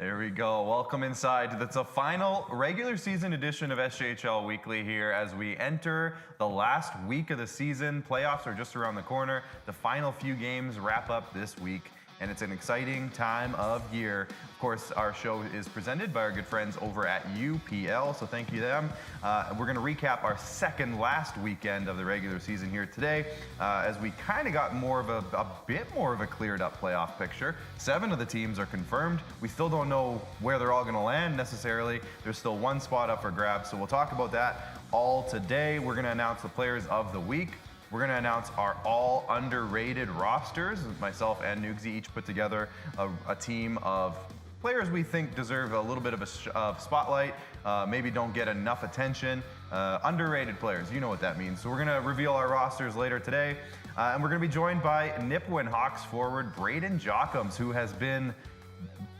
There we go. Welcome inside. That's a final regular season edition of SJHL Weekly here as we enter the last week of the season. Playoffs are just around the corner. The final few games wrap up this week, and it's an exciting time of year. Of course, our show is presented by our good friends over at UPL, so thank you to them. We're going to recap our second last weekend of the regular season here today, as we kind of got a bit more of a cleared up playoff picture. 7 of the teams are confirmed. We still don't know where they're all going to land necessarily. There's still one spot up for grabs, so we'll talk about that all today. We're going to announce the players of the week. We're going to announce our all underrated rosters. Myself and Nugsy each put together a team of players we think deserve a little bit of a spotlight, maybe don't get enough attention. Underrated players, you know what that means. So we're going to reveal our rosters later today. And we're going to be joined by Nipawin Hawks forward Braeden Jockims, who has been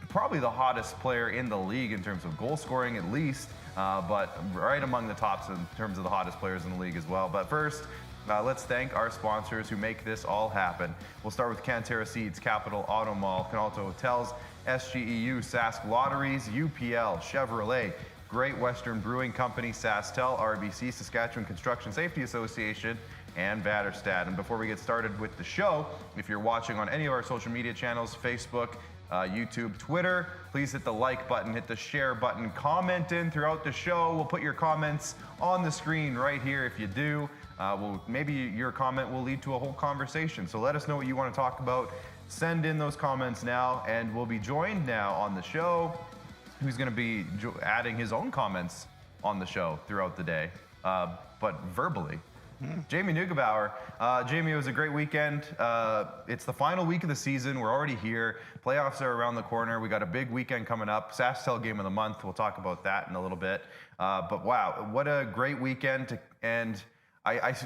probably the hottest player in the league in terms of goal scoring at least, but right among the tops in terms of the hottest players in the league as well. But first, let's thank our sponsors who make this all happen. We'll start with Cantera Seeds, Capital Auto Mall, Canalto Hotels, SGEU, Sask Lotteries, UPL, Chevrolet, Great Western Brewing Company, SaskTel, RBC, Saskatchewan Construction Safety Association, and Vatterstad. And before we get started with the show, if you're watching on any of our social media channels, Facebook, YouTube, Twitter, please hit the like button, hit the share button, comment in throughout the show. We'll put your comments on the screen right here if you do. Maybe your comment will lead to a whole conversation. So let us know what you want to talk about. Send in those comments now, and we'll be joined now on the show, who's going to be adding his own comments on the show throughout the day, but verbally. Jamie Neugebauer. Jamie, it was a great weekend. It's the final week of the season. We're already here. Playoffs are around the corner. We got a big weekend coming up. SaskTel Game of the Month. We'll talk about that in a little bit. But wow, what a great weekend. And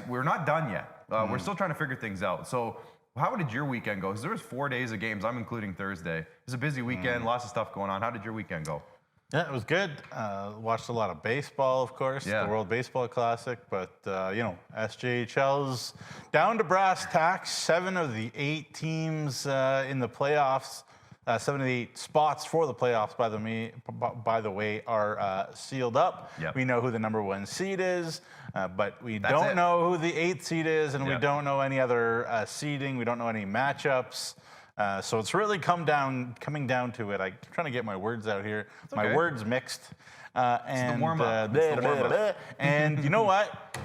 we're not done yet. We're still trying to figure things out. So how did your weekend go? Because there was 4 days of games. I'm including Thursday. It was a busy weekend, lots of stuff going on. How did your weekend go? Yeah, it was good. Watched a lot of baseball, of course, the World Baseball Classic. But, SJHL's down to brass tacks. 7 of the 8 teams in the playoffs, 7 of the 8 spots for the playoffs, by the way, are sealed up. Yep. We know who the number 1 seed is, but we don't know who the 8th seed is, and we don't know any other seeding. We don't know any matchups. So it's really coming down to it. I'm trying to get my words out here. It's okay. My words mixed. And the warm-up. And you know what?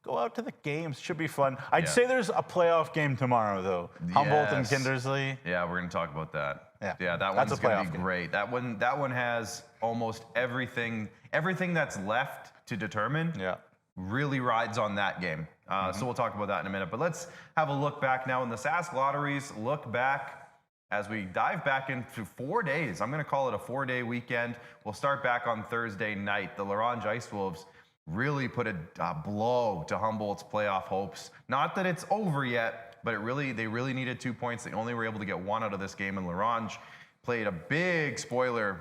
Go out to the games. Should be fun. I'd say there's a playoff game tomorrow, though. Yes. Humboldt and Kindersley. Yeah, we're going to talk about that. Yeah, that one's going to be great. That one has almost everything that's left to determine. Really rides on that game. So we'll talk about that in a minute. But let's have a look back now in the Sask Lotteries. Look back as we dive back into 4 days. I'm going to call it a 4-day weekend. We'll start back on Thursday night. The Larange Ice Wolves really put a blow to Humboldt's playoff hopes. Not that it's over yet, but they really needed 2 points. They only were able to get 1 out of this game, and Larange played a big spoiler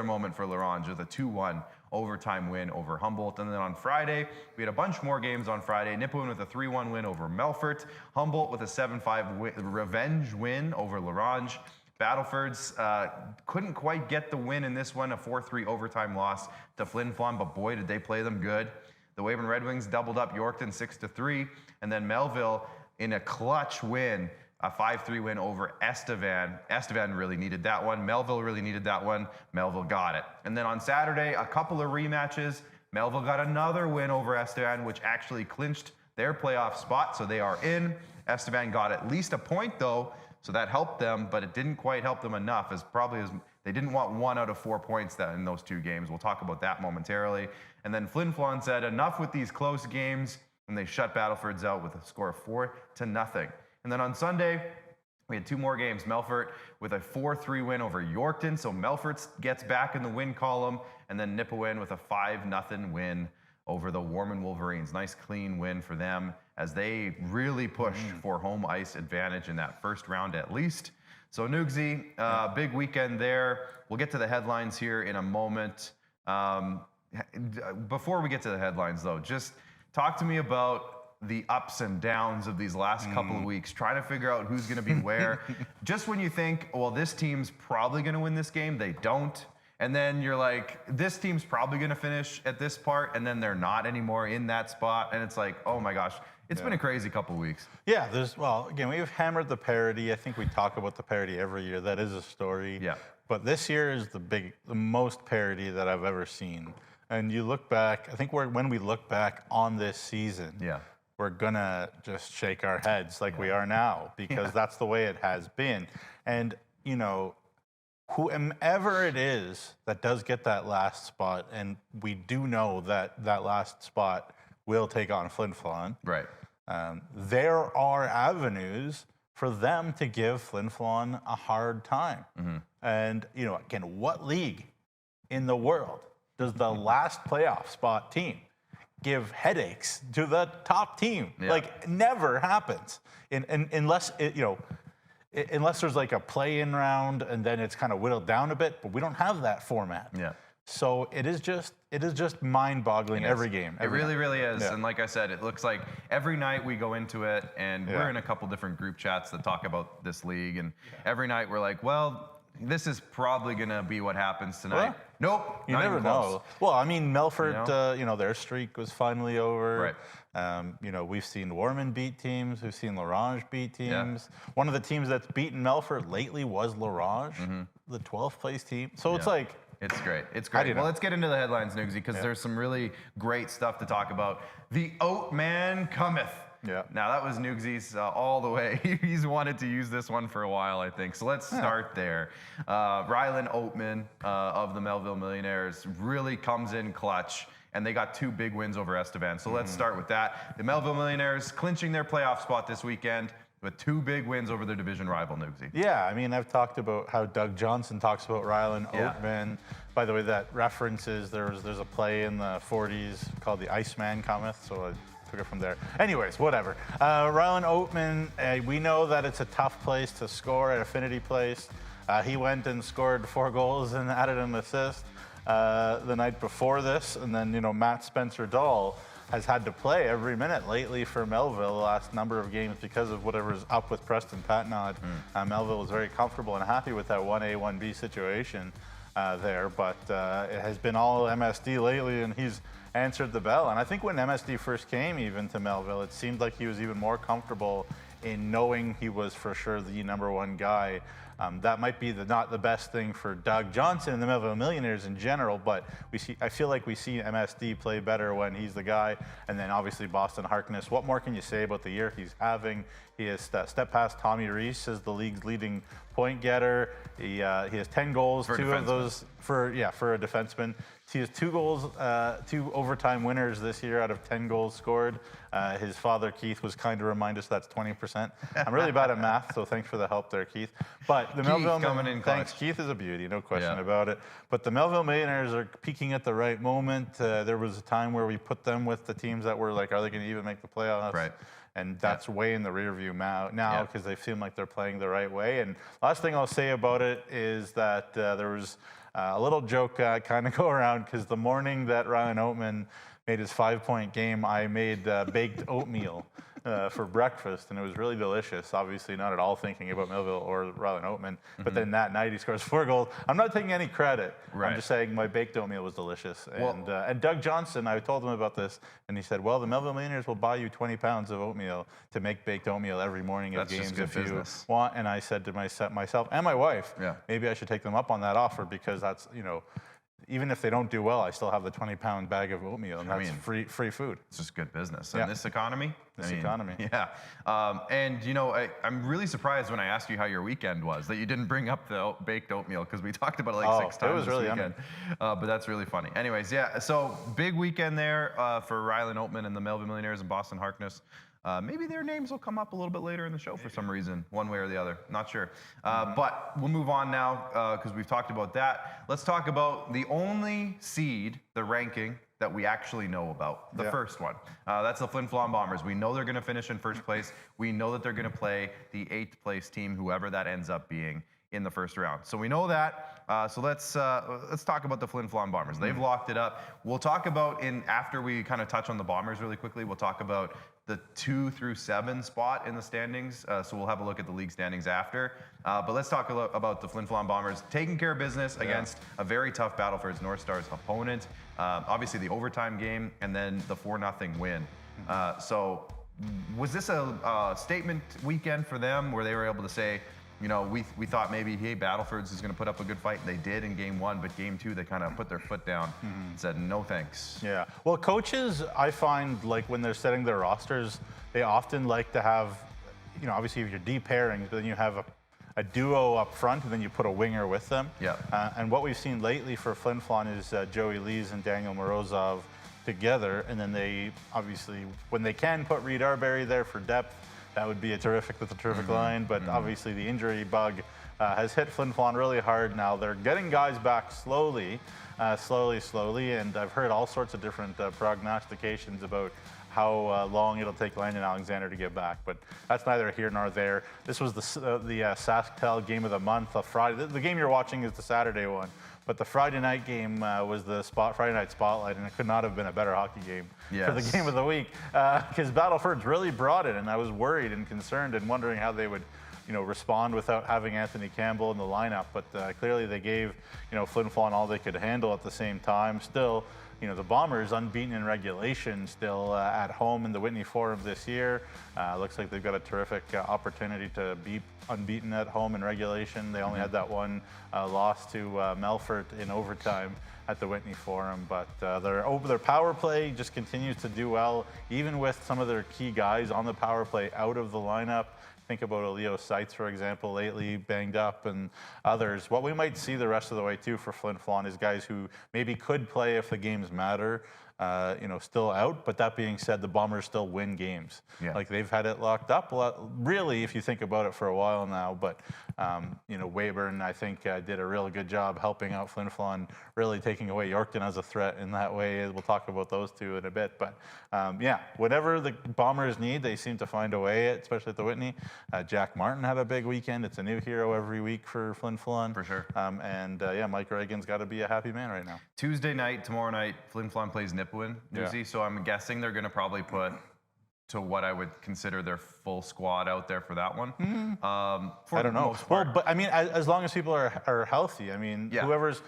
moment for Larange with a 2-1 overtime win over Humboldt. And then on Friday, we had a bunch more games on Friday. Nipawin with a 3-1 win over Melfort. Humboldt with a 7-5 revenge win over Larange. Battlefords couldn't quite get the win in this one, a 4-3 overtime loss to Flin Flon, but boy, did they play them good. The Weyburn Red Wings doubled up Yorkton 6-3, and then Melville in a clutch win, a 5-3 win over Estevan. Estevan really needed that one. Melville really needed that one. Melville got it. And then on Saturday, a couple of rematches. Melville got another win over Estevan, which actually clinched their playoff spot, so they are in. Estevan got at least a point, though, so that helped them, but it didn't quite help them enough, as they didn't want 1 out of 4 points in those 2 games. We'll talk about that momentarily. And then Flin Flon said, enough with these close games, and they shut Battlefords out with a score of 4-0. And then on Sunday, we had 2 more games. Melfort with a 4-3 win over Yorkton, so Melfort gets back in the win column, and then Nipawin with a 5-0 win over the Warman Wolverines. Nice clean win for them as they really pushed for home ice advantage in that first round at least. So Nugsy, big weekend there. We'll get to the headlines here in a moment. Before we get to the headlines though, just talk to me about the ups and downs of these last couple of weeks, trying to figure out who's going to be where. Just when you think, well, this team's probably going to win this game, they don't. And then you're like, this team's probably going to finish at this part, and then they're not anymore in that spot. And it's like, oh my gosh, it's been a crazy couple weeks. Yeah, again, we've hammered the parity. I think we talk about the parity every year. That is a story. Yeah. But this year is the most parity that I've ever seen. And you look back, I think when we look back on this season, we're gonna just shake our heads like we are now, because that's the way it has been. And, you know, whoever it is that does get that last spot, and we do know that that last spot will take on Flin Flon. Right. There are avenues for them to give Flin Flon a hard time. And, you know, again, what league in the world does the last playoff spot team give headaches to the top team? Like, never happens. Unless there's like a play-in round and then it's kind of whittled down a bit, but we don't have that format. So it is just mind-boggling every game. It really, really is. And like I said, it looks like every night we go into it, and we're in a couple different group chats that talk about this league, and every night we're like, well, this is probably going to be what happens tonight. Nope. You never know. Well, I mean, Melfort, their streak was finally over. You know, we've seen Warman beat teams. We've seen Larange beat teams. One of the teams that's beaten Melfort lately was Larange, the 12th place team. So it's like... It's great. It's great. Well, let's get into the headlines, Nugsy, because there's some really great stuff to talk about. The Oat Man cometh. Now, that was Nugsy's all the way. He's wanted to use this one for a while, I think. So let's start there. Rylan Oatman of the Melville Millionaires really comes in clutch, and they got 2 big wins over Estevan. So let's start with that. The Melville Millionaires clinching their playoff spot this weekend with 2 big wins over their division rival, Nugsy. Yeah, I mean, I've talked about how Doug Johnson talks about Rylan Oatman. By the way, that references, there's a play in the 40s called The Iceman Cometh, so I took it from there. Anyways, whatever. Rylan Oatman, we know that it's a tough place to score at Affinity Place. He went and scored 4 goals and added an assist the night before this. And then, you know, Matt Spencer-Dahl has had to play every minute lately for Melville the last number of games because of whatever's up with Preston Patnod. Melville was very comfortable and happy with that 1A, 1B situation there, but it has been all MSD lately, and he's answered the bell. And I think when MSD first came even to Melville, it seemed like he was even more comfortable in knowing he was for sure the #1 guy. That might be not the best thing for Doug Johnson and the Melville Millionaires in general, but I feel like we see MSD play better when he's the guy. And then obviously Boston Harkness. What more can you say about the year he's having? He has stepped past Tommy Reese as the league's leading point getter. He has 10 goals, for 2 of those for a defenseman. He has 2 goals, 2 overtime winners this year out of 10 goals scored. His father, Keith, was kind to remind us that's 20%. I'm really bad at math, so thanks for the help there, Keith. But the Melville coming in clutch. Thanks, Keith is a beauty, no question about it. But the Melville Millionaires are peaking at the right moment. There was a time where we put them with the teams that were like, are they going to even make the playoffs? Right. And that's way in the rear view now because they seem like they're playing the right way. And last thing I'll say about it is that there was a little joke kind of go around because the morning that Rylan Oatman made his 5-point game, I made baked oatmeal for breakfast, and it was really delicious. Obviously not at all thinking about Melville or Rylan Oatman, but then that night he scores 4 goals. I'm not taking any credit. I'm just saying my baked oatmeal was delicious. And Doug Johnson, I told him about this, and he said, well, the Melville Millionaires will buy you 20 pounds of oatmeal to make baked oatmeal every morning at games if you want. And I said to myself and my wife, maybe I should take them up on that offer because that's, you know, even if they don't do well, I still have the 20-pound bag of oatmeal, and that's free food. It's just good business. In this economy? Yeah. And, you know, I'm really surprised when I asked you how your weekend was, that you didn't bring up the baked oatmeal, because we talked about it like 6 times this weekend. But that's really funny. Anyways, so big weekend there for Rylan Oatman and the Melville Millionaires and Boston Harkness. Maybe their names will come up a little bit later in the show for some reason, one way or the other. Not sure. But we'll move on now because we've talked about that. Let's talk about the only seed, the ranking, that we actually know about. The first one. That's the Flin Flon Bombers. We know they're going to finish in first place. We know that they're going to play the 8th place team, whoever that ends up being, in the first round. So we know that. So let's talk about the Flin Flon Bombers. They've locked it up. We'll talk about after we kind of touch on the Bombers really quickly. We'll talk about the 2 through 7 spot in the standings. So we'll have a look at the league standings after. But let's talk about the Flin Flon Bombers taking care of business against a very tough Battleford's North Stars opponent. Obviously the overtime game and then the 4-0 win. So was this a statement weekend for them where they were able to say, you know, we thought maybe, hey, Battleford's is going to put up a good fight, and they did in game 1, but game 2, they kind of put their foot down and said, no thanks. Yeah. Well, coaches, I find, like, when they're setting their rosters, they often like to have, you know, obviously you have your deep pairings, but then you have a duo up front, and then you put a winger with them. Yeah. And what we've seen lately for Flin Flon is Joey Lees and Daniel Morozov together, and then they, obviously, when they can put Reed Arbery there for depth, that would be a terrific line, but obviously the injury bug has hit Flin Flon really hard now. They're getting guys back slowly, and I've heard all sorts of different prognostications about how long it'll take Landon Alexander to get back, but that's neither here nor there. This was the SaskTel game of the month on Friday. The game you're watching is the Saturday one, but the Friday night game was the Friday night spotlight, and it could not have been a better hockey game for the game of the week, because Battleford's really brought it, and I was worried and concerned and wondering how they would, you know, respond without having Anthony Campbell in the lineup. But clearly they gave, you know, Flin Flon all they could handle at the same time. Still, you know, the Bombers unbeaten in regulation still at home in the Whitney Forum this year. Looks like they've got a terrific opportunity to be unbeaten at home in regulation. They only had that one loss to Melfort in overtime at the Whitney Forum, but their power play just continues to do well, even with some of their key guys on the power play out of the lineup. Think about Leo Seitz, for example, lately banged up, and others. What we might see the rest of the way too for Flin Flon is guys who maybe could play if the games matter, you know, still out. But that being said, the Bombers still win games. Yeah. Like, they've had it locked up, really, if you think about it, for a while now. But you know, Weyburn, I think, did a real good job helping out Flin Flon, really taking away Yorkton as a threat in that way. We'll talk about those two in a bit. But yeah, whatever the Bombers need, they seem to find a way, especially at the Whitney. Jack Martin had a big weekend. It's a new hero every week for Flin Flon. For sure. Yeah, Mike Reagan's got to be a happy man right now. Tuesday night, tomorrow night, Flin Flon plays Nipawin, Newsy. So I'm guessing they're going to probably put to what I would consider their full squad out there for that one. I don't know. Well, but I mean, as long as people are healthy, I mean, whoever's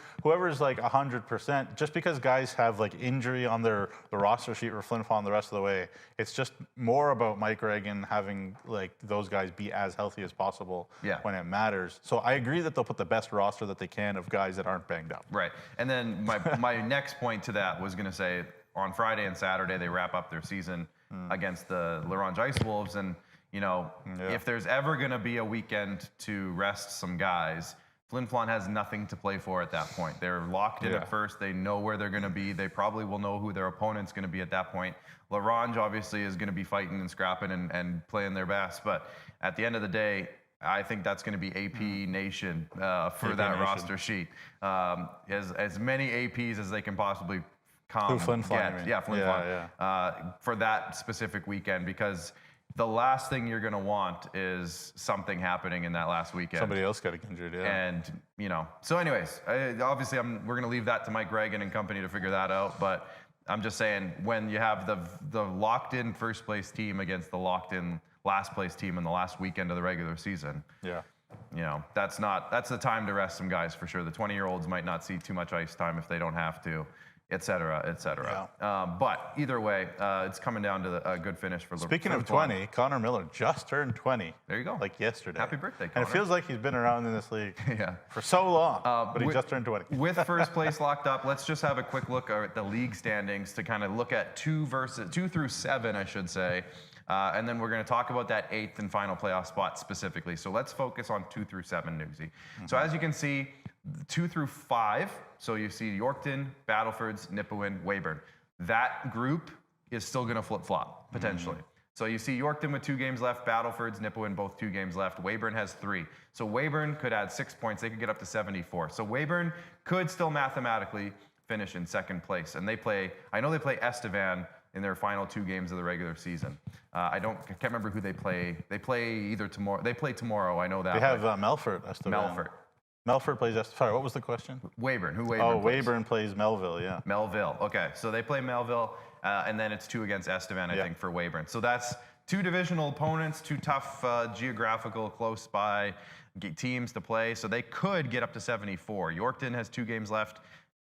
like 100%, just because guys have like injury on the roster sheet for Flin Flon the rest of the way, it's just more about Mike Reagan having like those guys be as healthy as possible when it matters. So I agree that they'll put the best roster that they can of guys that aren't banged up. Right. And then my next point to that was going to say, on Friday and Saturday, they wrap up their season against the Larange Ice Wolves. And, you know, if there's ever going to be a weekend to rest some guys, Flin Flon has nothing to play for at that point. They're locked in at first. They know where they're going to be. They probably will know who their opponent's going to be at that point. Larange obviously is going to be fighting and scrapping and playing their best. But at the end of the day, I think that's going to be AP Nation for that roster sheet. As many APs as they can possibly come Flin Flon, get. Flin Flon. For that specific weekend, because the last thing you're going to want is something happening in that last weekend. Somebody else got injured, And, you know, so anyways, obviously we're going to leave that to Mike Reagan and company to figure that out. But I'm just saying, when you have the locked-in first-place team against the locked-in last-place team in the last weekend of the regular season, you know, that's the time to rest some guys for sure. The 20-year-olds might not see too much ice time if they don't have to, et cetera, et cetera. But either way, it's coming down to a good finish for Liverpool. Speaking of 20, Connor Miller just turned 20. There you go. Like yesterday. Happy birthday, Connor. And it feels like he's been around in this league for so long, but he just turned 20. With first place locked up, let's just have a quick look at the league standings to kind of look at 2 through 7, I should say. And then we're going to talk about that 8th and final playoff spot specifically. So let's focus on 2 through 7, Newsy. So as you can see, 2 through 5, so you see Yorkton, Battleford's, Nipawin, Weyburn. That group is still going to flip-flop, potentially. So you see Yorkton with 2 games left, Battleford's, Nipawin both 2 games left. Weyburn has 3. So Weyburn could add 6 points. They could get up to 74. So Weyburn could still mathematically finish in 2nd place. And I know they play Estevan in their final 2 games of the regular season. I can't remember who they play. They play either tomorrow. They play tomorrow. I know that. They have Melfort. Melfort. Melfort plays Estevan. Sorry, what was the question? Weyburn. Who Weyburn plays? plays? Weyburn plays Melville, yeah. Melville. Okay, so they play Melville, and then it's 2 against Estevan, I think, for Weyburn. So that's 2 divisional opponents, 2 tough geographical, close by teams to play. So they could get up to 74. Yorkton has 2 games left.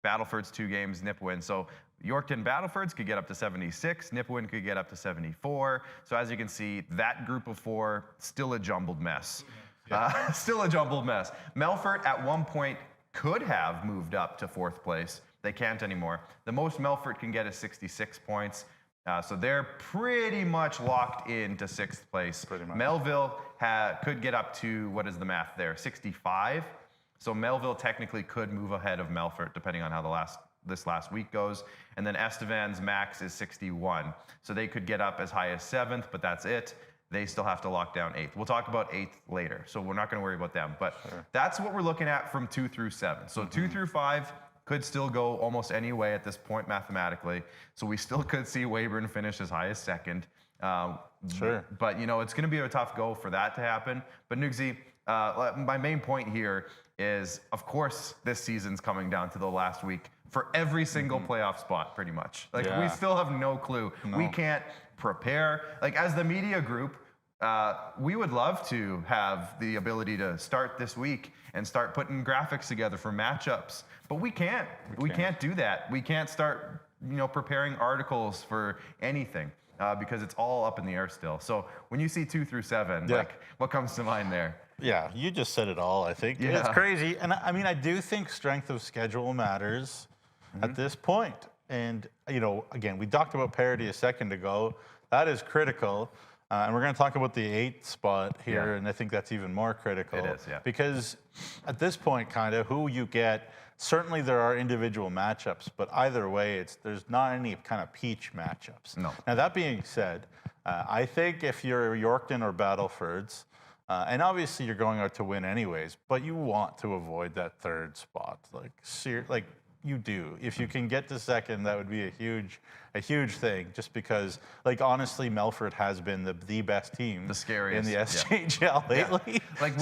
Battleford's 2 games, Nipawin. So Yorkton Battlefords could get up to 76. Nipawin could get up to 74. So as you can see, that group of 4, still a jumbled mess. Still a jumbled mess. Melfort at one point could have moved up to 4th place. They can't anymore. The most Melfort can get is 66 points. So they're pretty much locked into 6th place. Melville could get up to, what is the math there, 65. So Melville technically could move ahead of Melfort depending on how this last week goes. And then Estevan's max is 61. So they could get up as high as 7th, but that's it. They still have to lock down 8th. We'll talk about 8th later, so we're not going to worry about them. But that's what we're looking at from 2 through 7. So 2 through 5 could still go almost any way at this point mathematically. So we still could see Weyburn finish as high as 2nd. But, you know, it's going to be a tough go for that to happen. But Nugsy, my main point here is, of course, this season's coming down to the last week for every single playoff spot, pretty much. Like, we still have no clue. We can't prepare. Like, as the media group, we would love to have the ability to start this week and start putting graphics together for matchups, but we can't. We can't do that. We can't start, you know, preparing articles for anything because it's all up in the air still. So when you see 2 through 7, like, what comes to mind there? Yeah, you just said it all, I think. It's crazy. And I mean, I do think strength of schedule matters at this point. And, you know, again, we talked about parity a second ago. That is critical. And we're going to talk about the 8th spot here, and I think that's even more critical. It is, because at this point, kind of, who you get, certainly there are individual matchups, but either way, there's not any kind of peach matchups. No. Now, that being said, I think if you're Yorkton or Battlefords, and obviously you're going out to win anyways, but you want to avoid that 3rd spot. Like you do. If you can get to 2nd, that would be a huge thing, just because, like, honestly, Melfort has been the best team, the scariest in the SJHL lately. Like,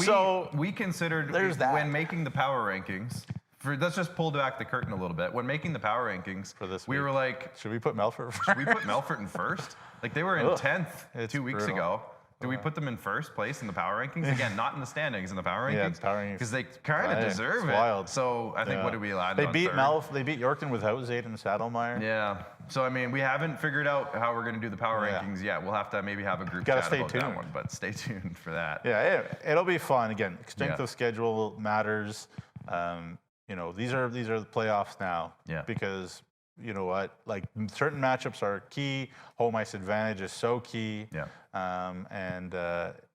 we considered when making the power rankings. Let's just pull back the curtain a little bit. When making the power rankings, for this we were like, should we put Melfort first? Should we put Melfort in 1st? Like, they were in 10th 2 weeks ago. Do we put them in 1st place in the power rankings? Again, not in the standings, in the power rankings. Yeah, the power rankings. Because they kind of deserve it. Wild. So I think, what did we land They on? beat They beat Yorkton without Zayden Saddlemeyer. Yeah. So, I mean, we haven't figured out how we're going to do the power rankings yet. We'll have to maybe have a group chat about that one, but stay tuned for that. Yeah, it'll be fun. Again, strength of schedule matters. You know, these are the playoffs now. Yeah. Because, you know what, like, certain matchups are key. Home ice advantage is so key. Yeah. And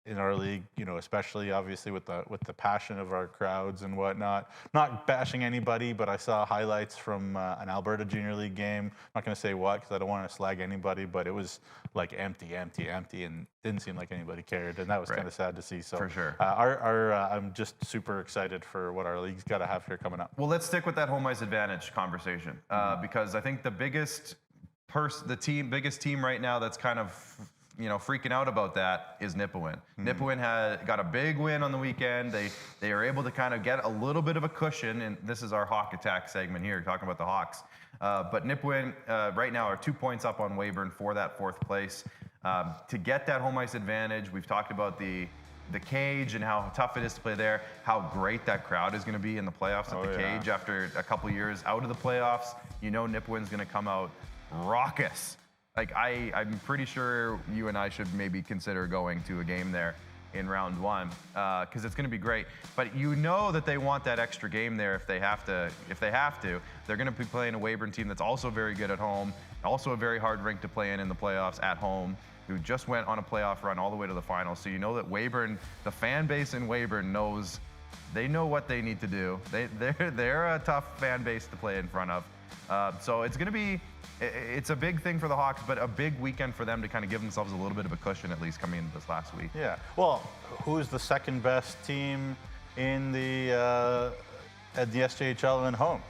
in our league, you know, especially obviously with the passion of our crowds and whatnot. Not bashing anybody, but I saw highlights from an Alberta Junior League game. I'm not going to say what, because I don't want to slag anybody, but it was like empty, and didn't seem like anybody cared, and that was kind of sad to see. So for sure, I'm just super excited for what our league's got to have here coming up. Well, let's stick with that home ice advantage conversation because I think the biggest team right now that's kind of, you know, freaking out about that is Nipawin. Nipawin got a big win on the weekend. They are able to kind of get a little bit of a cushion, and this is our Hawk Attack segment here, talking about the Hawks. But Nipawin right now are 2 points up on Weyburn for that 4th place. To get that home ice advantage, we've talked about the cage and how tough it is to play there, how great that crowd is going to be in the playoffs at the cage after a couple years out of the playoffs. You know Nipawin's going to come out raucous. Like, I'm pretty sure you and I should maybe consider going to a game there in round 1 because it's going to be great. But you know that they want that extra game there if they have to. They're going to be playing a Weyburn team that's also very good at home, also a very hard rink to play in the playoffs at home, who just went on a playoff run all the way to the finals. So you know that Weyburn, the fan base in Weyburn knows, they know what they need to do. They're a tough fan base to play in front of. So it's going to be, it's a big thing for the Hawks, but a big weekend for them to kind of give themselves a little bit of a cushion, at least coming into this last week. Yeah. Well, who's the second best team in at the SJHL and home?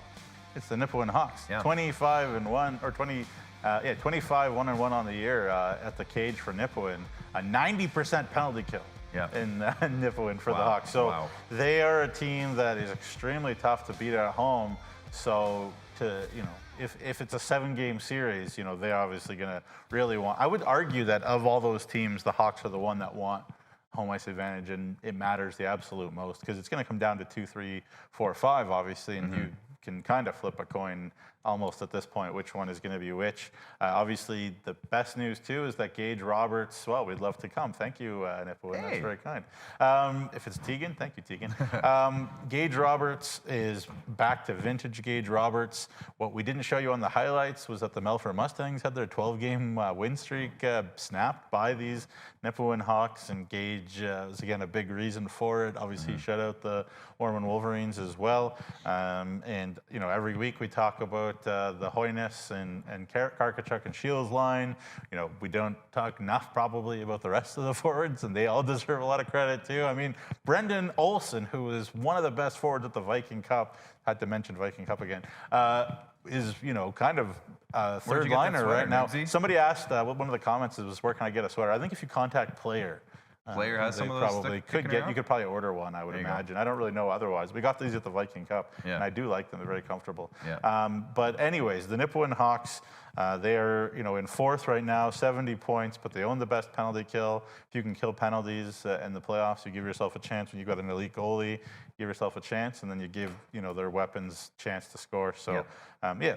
It's the Nipawin Hawks. Yeah. 25-1 or 20. 25 1-1 on the year at the cage for Nipawin. A 90% penalty kill in Nipawin for the Hawks. So they are a team that is extremely tough to beat at home. So if it's a 7-game series, they're obviously going to really want. I would argue that of all those teams, the Hawks are the one that want home ice advantage, and it matters the absolute most because it's going to come down to 2, 3, 4, 5, obviously, and you can kind of flip a coin almost at this point, which one is going to be which. Obviously, the best news, too, is that Gage Roberts, well, we'd love to come. Thank you, Nipawin. That's very kind. If it's Tegan, thank you, Tegan. Gage Roberts is back to vintage Gage Roberts. What we didn't show you on the highlights was that the Melfort Mustangs had their 12-game win streak snapped by these Nipawin Hawks, and Gage was, again, a big reason for it. Obviously, he shut out the Ormond Wolverines as well. And, every week we talk about the Hoyness and Karkachuk and Shields line. We don't talk enough probably about the rest of the forwards, and they all deserve a lot of credit too. I mean, Brendan Olsen, who is one of the best forwards at the Viking Cup, had to mention Viking Cup again, is, kind of third liner right now. Somebody asked, one of the comments was, where can I get a sweater? I think if you contact Player, Player has some of those. Probably could get. You could probably order one, I would imagine. I don't really know otherwise. We got these at the Viking Cup, and I do like them. They're very comfortable. But anyways, the Nipawin Hawks, they are in fourth right now, 70 points, but they own the best penalty kill. If you can kill penalties in the playoffs, you give yourself a chance. When you got an elite goalie, give yourself a chance, and then you give their weapons chance to score. So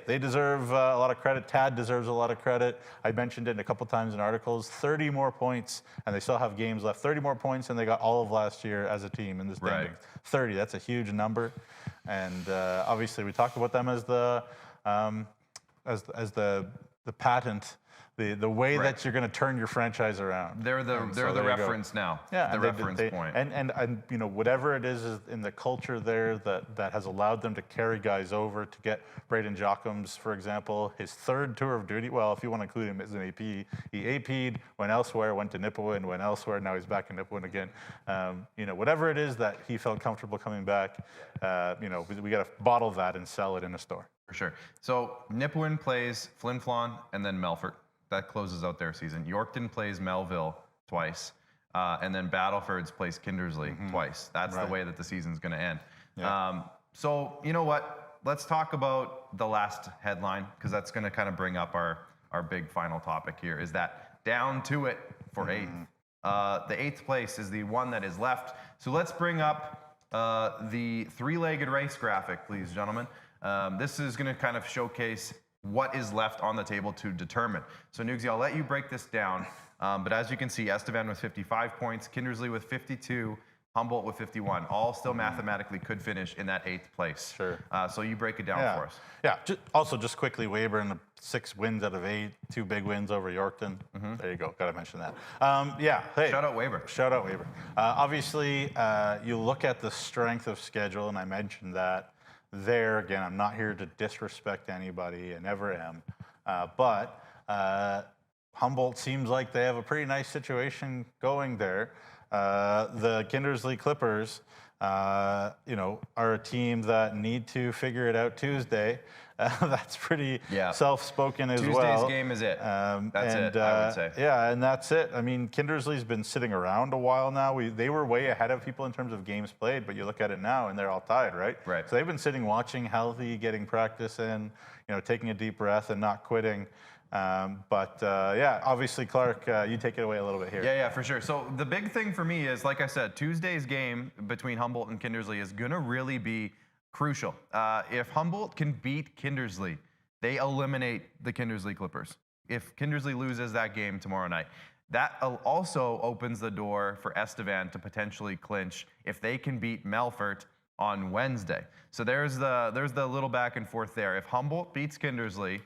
they deserve a lot of credit. Tad deserves a lot of credit. I mentioned it a couple times in articles. 30 more points, and they still have games left. 30 more points than they got all of last year as a team in this standings. 30. That's a huge number, and obviously we talked about them as the patent. The way that you're going to turn your franchise around. They're the reference now. Yeah, the reference point. And whatever it is in the culture there that has allowed them to carry guys over to get Braeden Jockims, for example, his third tour of duty. Well, if you want to include him as an AP, he AP'd, went elsewhere, went to Nipawin, went elsewhere. Now he's back in Nipawin again. Whatever it is that he felt comfortable coming back, we got to bottle that and sell it in a store. For sure. So Nipawin plays Flin Flon and then Melfort. That closes out their season. Yorkton plays Melville twice, and then Battleford's plays Kindersley twice. That's the way that the season's going to end. So you know what? Let's talk about the last headline, because that's going to kind of bring up our big final topic here, is that down to it for eighth. The eighth place is the one that is left. So let's bring up the three-legged race graphic, please, gentlemen. This is going to kind of showcase what is left on the table to determine. So Nugsy, I'll let you break this down. But as you can see, Estevan with 55 points, Kindersley with 52, Humboldt with 51. All still mathematically could finish in that eighth place. Sure. So you break it down for us. Yeah. Just quickly, Weyburn, 6 wins out of 8, 2 big wins over Yorkton. There you go. Got to mention that. Hey. Shout out Weyburn. Shout out Weyburn. Obviously, you look at the strength of schedule, and I mentioned that. There, again, I'm not here to disrespect anybody, and never am. But Humboldt seems like they have a pretty nice situation going there. The Kindersley Clippers, are a team that need to figure it out Tuesday. That's pretty self-spoken as well. Tuesday's game is it. That's it, I would say. Yeah, and that's it. I mean, Kindersley's been sitting around a while now. They were way ahead of people in terms of games played, but you look at it now, and they're all tied, right? Right. So they've been sitting, watching, healthy, getting practice in, taking a deep breath and not quitting. Obviously, Clark, you take it away a little bit here. Yeah, for sure. So the big thing for me is, like I said, Tuesday's game between Humboldt and Kindersley is going to really be crucial. If Humboldt can beat Kindersley, they eliminate the Kindersley Clippers. If Kindersley loses that game tomorrow night, that also opens the door for Estevan to potentially clinch if they can beat Melfort on Wednesday. So there's the little back and forth there. If Humboldt beats Kindersley,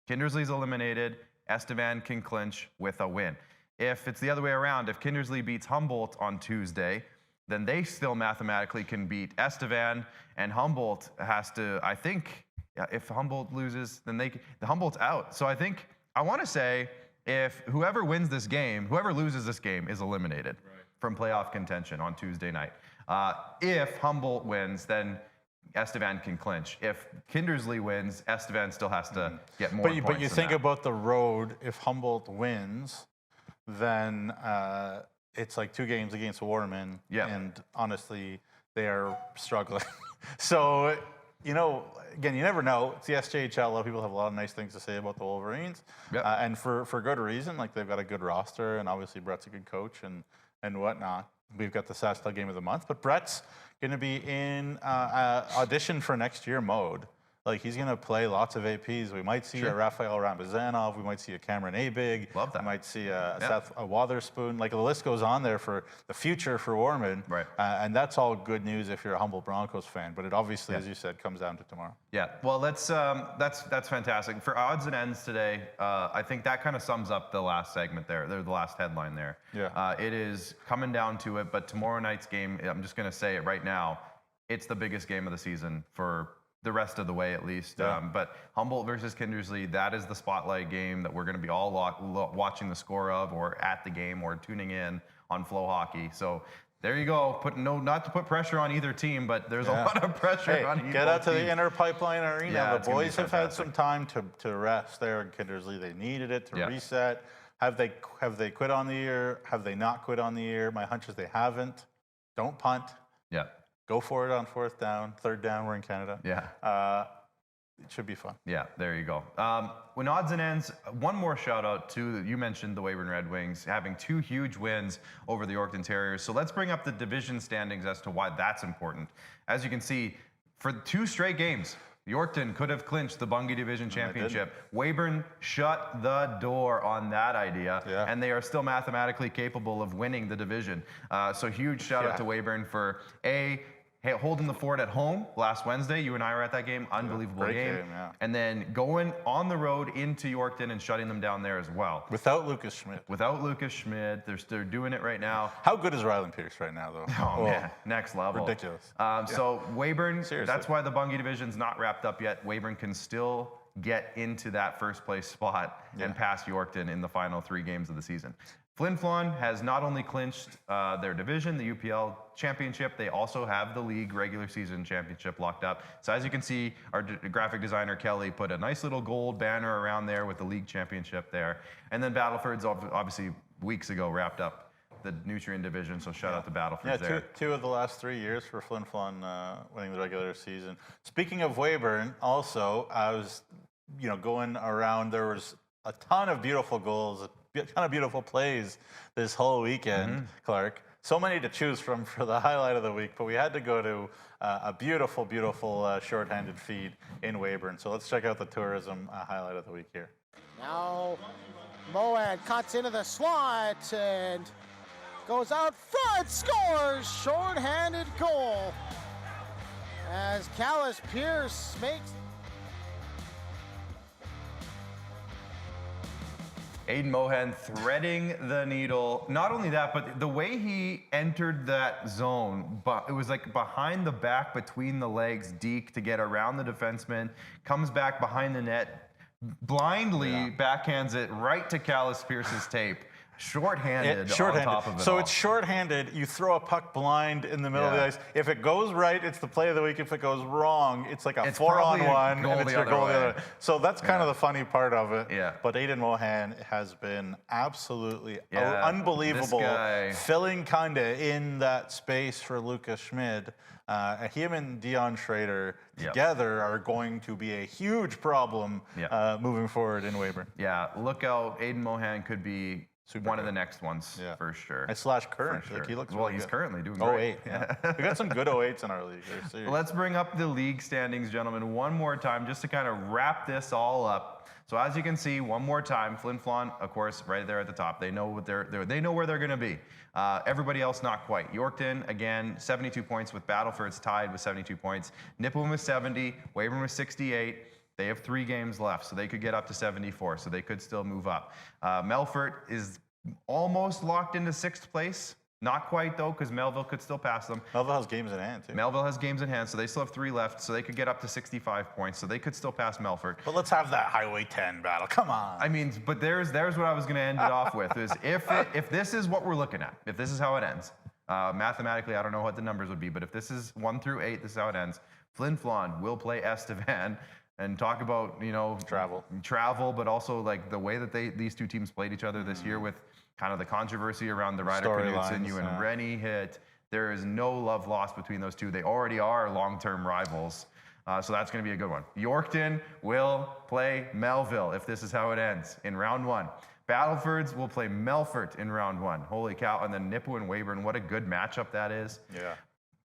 Kindersley's eliminated, Estevan can clinch with a win. If it's the other way around, if Kindersley beats Humboldt on Tuesday, then they still mathematically can beat Estevan, and Humboldt has to, I think, if Humboldt loses, then the Humboldt's out. So I want to say, if whoever wins this game, whoever loses this game is eliminated from playoff contention on Tuesday night. If Humboldt wins, then Estevan can clinch. If Kindersley wins, Estevan still has to get more points. But you think about the road. If Humboldt wins, then it's like 2 games against Waterman. Yeah. And honestly, they are struggling. So, again, you never know. It's the SJHL. A lot of people have a lot of nice things to say about the Wolverines. Yep. And for good reason. Like, they've got a good roster, and obviously Brett's a good coach and whatnot. We've got the SASTEL Game of the Month. But Brett's going to be in audition for next year mode. Like, he's going to play lots of APs. We might see a Rafael Rambazanov. We might see a Cameron Abig. Love that. We might see a Seth Wotherspoon. Like, the list goes on there for the future for Warman. Right. And that's all good news if you're a Humboldt Broncos fan. But it obviously, as you said, comes down to tomorrow. Yeah. Well, that's fantastic. For odds and ends today, I think that kind of sums up the last segment there, the last headline there. Yeah. It is coming down to it, but tomorrow night's game, I'm just going to say it right now, it's the biggest game of the season for the rest of the way, at least. Yeah. But Humboldt versus Kindersley, that is the spotlight game that we're going to be all watching the score of, or at the game, or tuning in on Flow Hockey. So there you go. Not to put pressure on either team, but there's a lot of pressure on either Get out to team. the Inner Pipeline Arena. Yeah, the boys have had some time to rest there in Kindersley. They needed it to reset. Have they quit on the year? Have they not quit on the year? My hunch is they haven't. Don't punt. Yeah. Go for it on 4th down, 3rd down. We're in Canada. Yeah. It should be fun. Yeah, there you go. When odds and ends, one more shout out to, you mentioned the Weyburn Red Wings having 2 huge wins over the Yorkton Terriers. So let's bring up the division standings as to why that's important. As you can see, for 2 straight games, Yorkton could have clinched the Bungie Division Championship. Weyburn shut the door on that idea, and they are still mathematically capable of winning the division. So huge shout out to Weyburn for holding the fort at home last Wednesday. You and I were at that game. Unbelievable game. And then going on the road into Yorkton and shutting them down there as well. Without Lucas Schmidt. Without Lucas Schmidt. They're doing it right now. How good is Ryland Pierce right now, though? Oh, man. Next level. Ridiculous. So Weyburn, Seriously. That's why the Bungie Division's not wrapped up yet. Weyburn can still get into that first place spot and pass Yorkton in the final 3 games of the season. Flin Flon has not only clinched their division, the UPL championship, they also have the league regular season championship locked up. So as you can see, our graphic designer Kelly put a nice little gold banner around there with the league championship there. And then Battleford's obviously weeks ago wrapped up the Nutrien division, so shout out to Battleford there. 2 of the last 3 years for Flin Flon winning the regular season. Speaking of Weyburn, also, I was going around, there was a ton of beautiful goals, a ton of beautiful plays this whole weekend, Clark. So many to choose from for the highlight of the week, but we had to go to a beautiful, beautiful shorthanded feed in Weyburn. So let's check out the tourism highlight of the week here. Now Moan cuts into the slot and goes out front, scores, shorthanded goal as Callis Pierce makes. Aiden Mohan threading the needle. Not only that, but the way he entered that zone, it was like behind the back, between the legs, deke to get around the defenseman, comes back behind the net, blindly backhands it right to Callis Pierce's tape. Short-handed on top of it. So it's short-handed. You throw a puck blind in the middle of the ice. If it goes right, it's the play of the week. If it goes wrong, it's like a 4-on-1, and it's your goal the other way. So that's kind of the funny part of it. Yeah. But Aiden Mohan has been absolutely unbelievable, filling kind of in that space for Lucas Schmid. Him and Dion Schrader together are going to be a huge problem moving forward in Weyburn. Yeah, look out. Aiden Mohan could be one of the next ones for sure. And / current. Sure. Like, he looks he's good. currently doing great. 08, we got some good 08s in our league. Let's bring up the league standings, gentlemen, one more time just to kind of wrap this all up. So as you can see, one more time, Flin Flon, of course, right there at the top. They know what they know where they're going to be. Everybody else not quite. Yorkton, again, 72 points with Battleford's tied with 72 points. Nipawin with 70, Weyburn with 68. They have 3 games left, so they could get up to 74, so they could still move up. Melfort is almost locked into 6th place. Not quite, though, because Melville could still pass them. Melville has games in hand, too. Melville has games in hand, so they still have 3 left, so they could get up to 65 points, so they could still pass Melfort. But let's have that Highway 10 battle. Come on. I mean, but there's what I was going to end it off with, is if this is what we're looking at, if this is how it ends, Mathematically, I don't know what the numbers would be, but if this is 1 through 8, this is how it ends. Flin Flon will play Estevan, and talk about, travel, but also like the way that these two teams played each other this year with kind of the controversy around the Ryder Knudsen and Rennie hit. There is no love lost between those two. They already are long-term rivals. So that's going to be a good one. Yorkton will play Melville if this is how it ends in round 1. Battlefords will play Melfort in round 1. Holy cow. And then Nipawin Weyburn, what a good matchup that is. Yeah.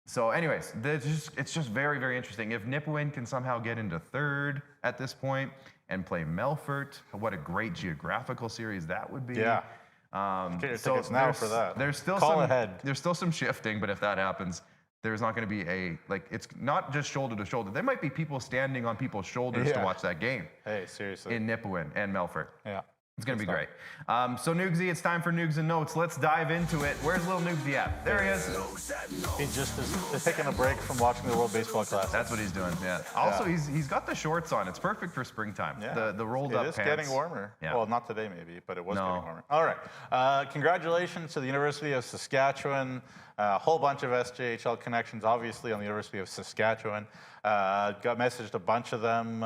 So anyways, it's just very, very interesting. If Nipawin can somehow get into 3rd at this point and play Melfort, what a great geographical series that would be. Yeah. Get your tickets now for that. There's still There's still some shifting, but if that happens, there's not going to be it's not just shoulder to shoulder. There might be people standing on people's shoulders to watch that game. Hey, seriously. In Nipawin and Melfort. Yeah. It's going to be great. So Nugsy, it's time for Nugs and Notes. Let's dive into it. Where's little Nugsy at? There he is. He just is taking a break from watching the World Baseball Classic. That's what he's doing, yeah. Also, he's got the shorts on. It's perfect for springtime. Yeah. The rolled up pants. It is getting warmer. Yeah. Well, not today maybe, but it was getting warmer. All right. Congratulations to the University of Saskatchewan. A whole bunch of SJHL connections, obviously, on the University of Saskatchewan. Got messaged a bunch of them,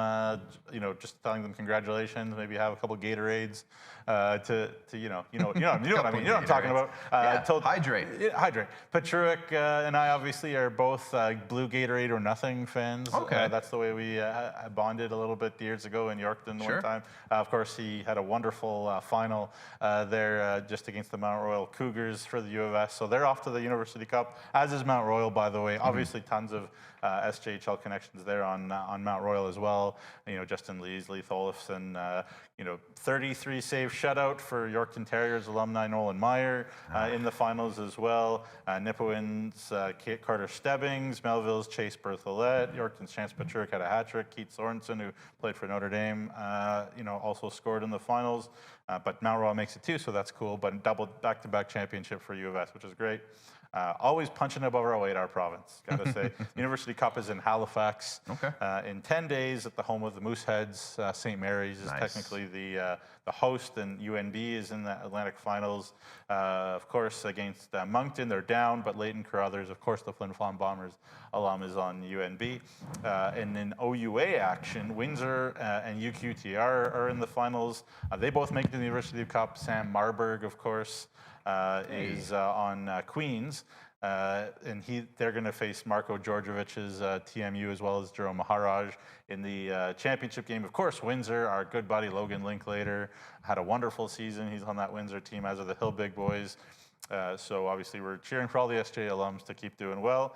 just telling them congratulations. Maybe have a couple Gatorades you know what I mean. You know what I'm talking about. Hydrate. Hydrate. Patrick and I obviously are both Blue Gatorade or Nothing fans. Okay. That's the way we bonded a little bit years ago in Yorkton one time. Of course, he had a wonderful final there just against the Mount Royal Cougars for the U of S. So they're off to the University Cup, as is Mount Royal, by the way. Obviously, tons of SJHL connections there on Mount Royal as well. Justin Lees, Leith Olafson, 33 save shutout for Yorkton Terriers alumni Nolan Meyer in the finals as well. Nipawin's Carter Stebbings, Melville's Chase Berthollet, Yorkton's Chance Patrick had a hat trick. Keith Sorensen, who played for Notre Dame, also scored in the finals. But Mount Royal makes it too, so that's cool. But double back-to-back championship for U of S, which is great. Always punching above our weight, our province, gotta say. University Cup is in Halifax in 10 days at the home of the Mooseheads. St. Mary's is technically the host, and UNB is in the Atlantic Finals. Of course, against Moncton, they're down, but Leighton Carruthers, of course, the Flin Flon Bombers alum is on UNB. And in OUA action, Windsor and UQTR are in the finals. They both make the University Cup. Sam Marburg, of course, is on Queens, and they're going to face Marko Djordjevic's TMU as well as Jerome Maharaj in the championship game. Of course, Windsor, our good buddy Logan Linklater, had a wonderful season. He's on that Windsor team, as are the Hill Big Boys. So obviously we're cheering for all the SJ alums to keep doing well.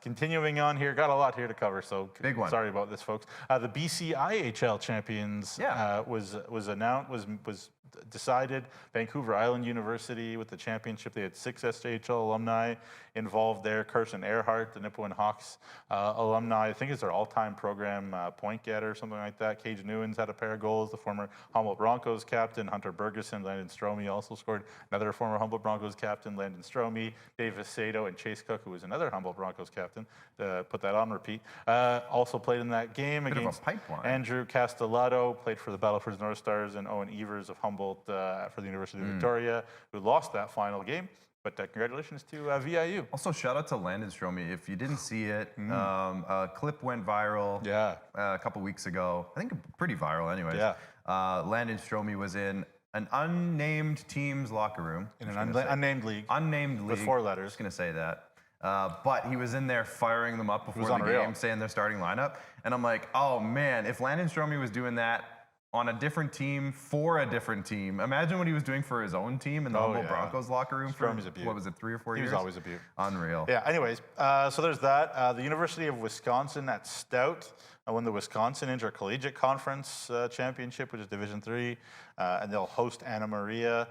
Continuing on here, got a lot here to cover, so big one. Sorry about this, folks. The BC IHL champions was announced, was decided. Vancouver Island University with the championship. They had 6 SJHL alumni involved there. Carson Earhart, the Nipawin Hawks alumni. I think it's their all-time program point getter or something like that. Cage Newens had a pair of goals. The former Humboldt Broncos captain, Hunter Bergeson, Landon Stromey also scored. Another former Humboldt Broncos captain, Landon Stromey. Davis Sato and Chase Cook, who was another Humboldt Broncos captain. Put that on repeat. Also played in that game against Andrew Castellato, played for the Battlefords North Stars, and Owen Evers of Humboldt for the University of Victoria, who lost that final game. But congratulations to VIU. Also, shout out to Landon Stromey. If you didn't see it, a clip went viral a couple weeks ago. I think pretty viral anyways. Yeah. Landon Stromey was in an unnamed team's locker room. In an unnamed league. Unnamed league. With 4 letters. Just going to say that. But he was in there firing them up before the game, saying their starting lineup. And I'm like, oh man, if Landon Stromey was doing that on a different team for a different team, imagine what he was doing for his own team in the Humboldt Broncos locker room for, what was it, 3 or 4 years? He was always a beaut. Unreal. Yeah, anyways, so there's that. The University of Wisconsin at Stout won the Wisconsin Intercollegiate Conference Championship, which is Division III, and they'll host Anna Maria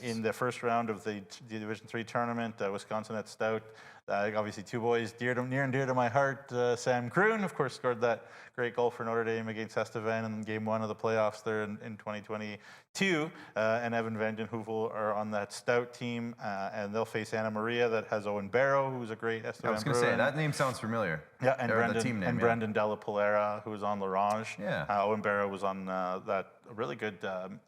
in the first round of the Division III tournament. Wisconsin at Stout. Obviously, 2 boys near and dear to my heart. Sam Kroon, of course, scored that great goal for Notre Dame against Estevan in Game 1 of the playoffs there in 2022. And Evan Van Den Heuvel are on that Stout team, and they'll face Anna Maria that has Owen Barrow, who's a great Estevan. I was going to say, that name sounds familiar. Yeah, and Brendan Della Polera, who was on L'Orange. Yeah. Owen Barrow was on that really good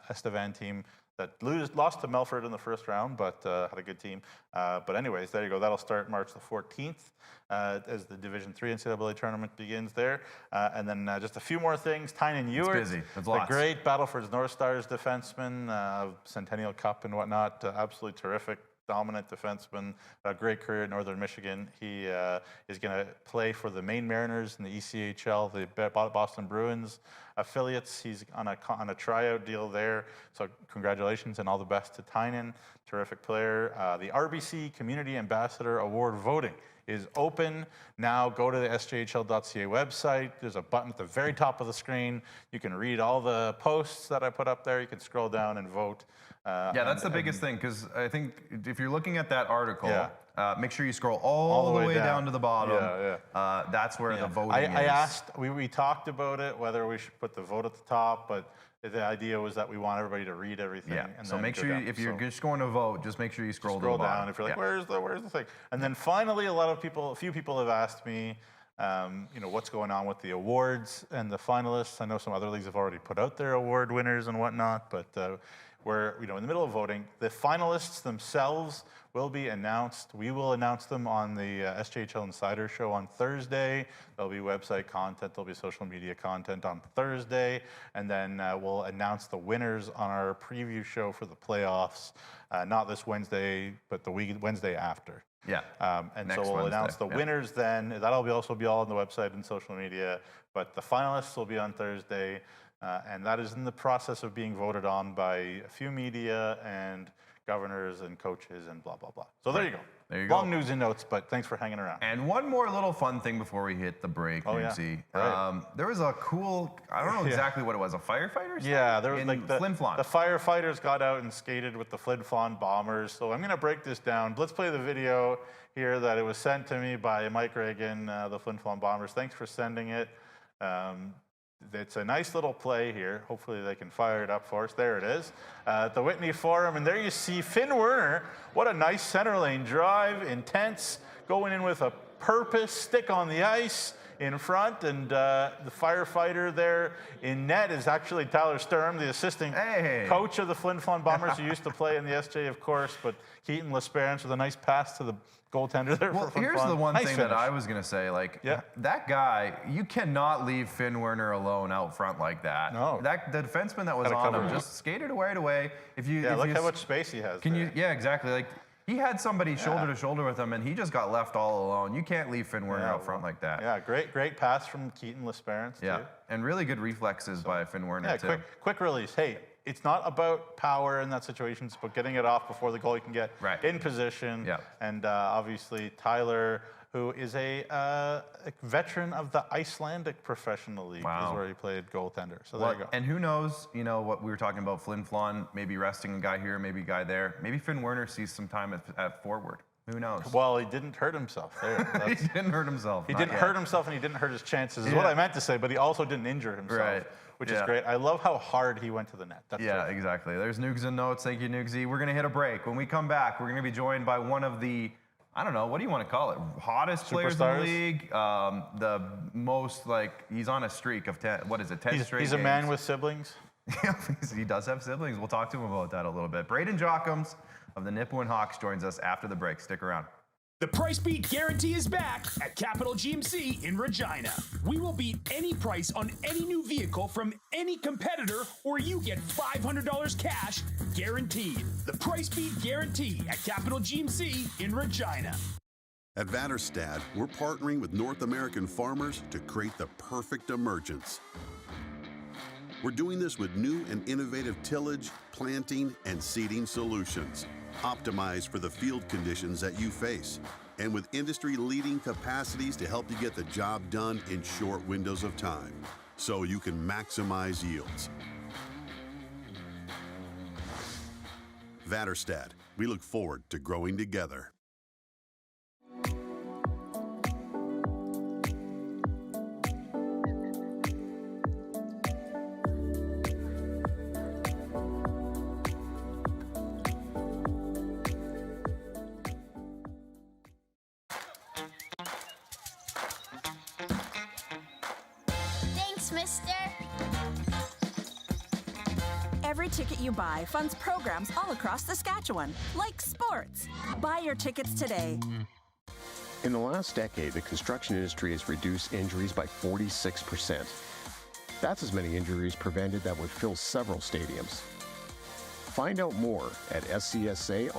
Estevan team that lost to Melfort in the first round, but had a good team. But anyways, there you go. That'll start March the 14th as the Division III NCAA tournament begins there. And then just a few more things. Tynan Ewart, busy. That's the lots. great Battleford's North Stars defenseman, Centennial Cup and whatnot, absolutely terrific. Dominant defenseman, a great career at Northern Michigan. He is going to play for the Maine Mariners in the ECHL, the Boston Bruins affiliates. He's on a tryout deal there. So congratulations and all the best to Tynan. Terrific player. The RBC Community Ambassador Award voting is open. Now go to the sjhl.ca website. There's a button at the very top of the screen. You can read all the posts that I put up there. You can scroll down and vote. Yeah, that's the biggest thing, because I think if you're looking at that article, make sure you scroll all the way down to the bottom. That's where the voting is. I asked, we talked about it, whether we should put the vote at the top, but the idea was that we want everybody to read everything. Yeah, and so then make go sure, down. if you're just going to vote, just make sure you scroll to the bottom. Down if you're like, where's the thing? And then finally, a few people have asked me, what's going on with the awards and the finalists. I know some other leagues have already put out their award winners and whatnot, but we're in the middle of voting. The finalists themselves will be announced. We will announce them on the SJHL Insider Show on Thursday. There'll be website content, there'll be social media content on Thursday, and then we'll announce the winners on our preview show for the playoffs, not this Wednesday, but the Wednesday after. Yeah. And so we'll announce the winners then. That'll also be all on the website and social media, but the finalists will be on Thursday. And that is in the process of being voted on by a few media and governors and coaches and blah, blah, blah. So there you go. There you go. Long news and notes, but thanks for hanging around. And one more little fun thing before we hit the break, Nancy. Right. There was a cool, I don't know exactly what it was, a firefighter? Yeah, there was like the Flin Flon. The firefighters got out and skated with the Flin Flon bombers. So I'm going to break this down. Let's play the video here that it was sent to me by Mike Reagan, the Flin Flon bombers. Thanks for sending it. It's a nice little play here. Hopefully they can fire it up for us. There it is. At the Whitney Forum, and there you see Finn Werner. What a nice center lane drive, intense, going in with a purpose, stick on the ice in front, and the firefighter there in net is actually Tyler Sturm, the assistant coach of the Flin Flon Bombers, who used to play in the SJ, of course, but Keaton Lesperance with a nice pass to the goaltender there. Well, here's the one thing that I was going to say. That guy, you cannot leave Finn Werner alone out front like that. No. The defenseman that was on him just skated right away. Look how much space he has. Yeah, exactly. He had somebody shoulder to shoulder with him, and he just got left all alone. You can't leave Finn Werner out front like that. Yeah, great pass from Keaton Lesperance, too. And really good reflexes by Finn Werner, too. Quick release. Hey, it's not about power in that situation. It's about getting it off before the goalie can get in position. Yeah. And obviously, Tyler, who is a veteran of the Icelandic Professional League, is where he played goaltender. So there you go. And who knows, what we were talking about, Flin Flon, maybe resting a guy here, maybe a guy there. Maybe Finn Werner sees some time at forward. Who knows? Well, he didn't hurt himself. He didn't hurt himself. He didn't hurt himself, and he didn't hurt his chances, is what I meant to say, but he also didn't injure himself, which is great. I love how hard he went to the net. That's exactly. There's Nugs and Notes. Thank you, Nugsy. We're going to hit a break. When we come back, we're going to be joined by one of the, I don't know, what do you want to call it? Hottest players in the league. The most, he's on a streak of 10, 10 straight He's a man with siblings. He does have siblings. We'll talk to him about that a little bit. Braeden Jockims of the Nipawin Hawks joins us after the break. Stick around. The Price Beat Guarantee is back at Capital GMC in Regina. We will beat any price on any new vehicle from any competitor, or you get $500 cash guaranteed. The Price Beat Guarantee at Capital GMC in Regina. At Vatterstad, we're partnering with North American farmers to create the perfect emergence. We're doing this with new and innovative tillage, planting, and seeding solutions, optimized for the field conditions that you face, and with industry-leading capacities to help you get the job done in short windows of time, so you can maximize yields. Vatterstad, we look forward to growing together. Every ticket you buy funds programs all across Saskatchewan, like sports. Buy your tickets today. In the last decade, the construction industry has reduced injuries by 46%. That's as many injuries prevented that would fill several stadiums. Find out more at scsaonline.ca.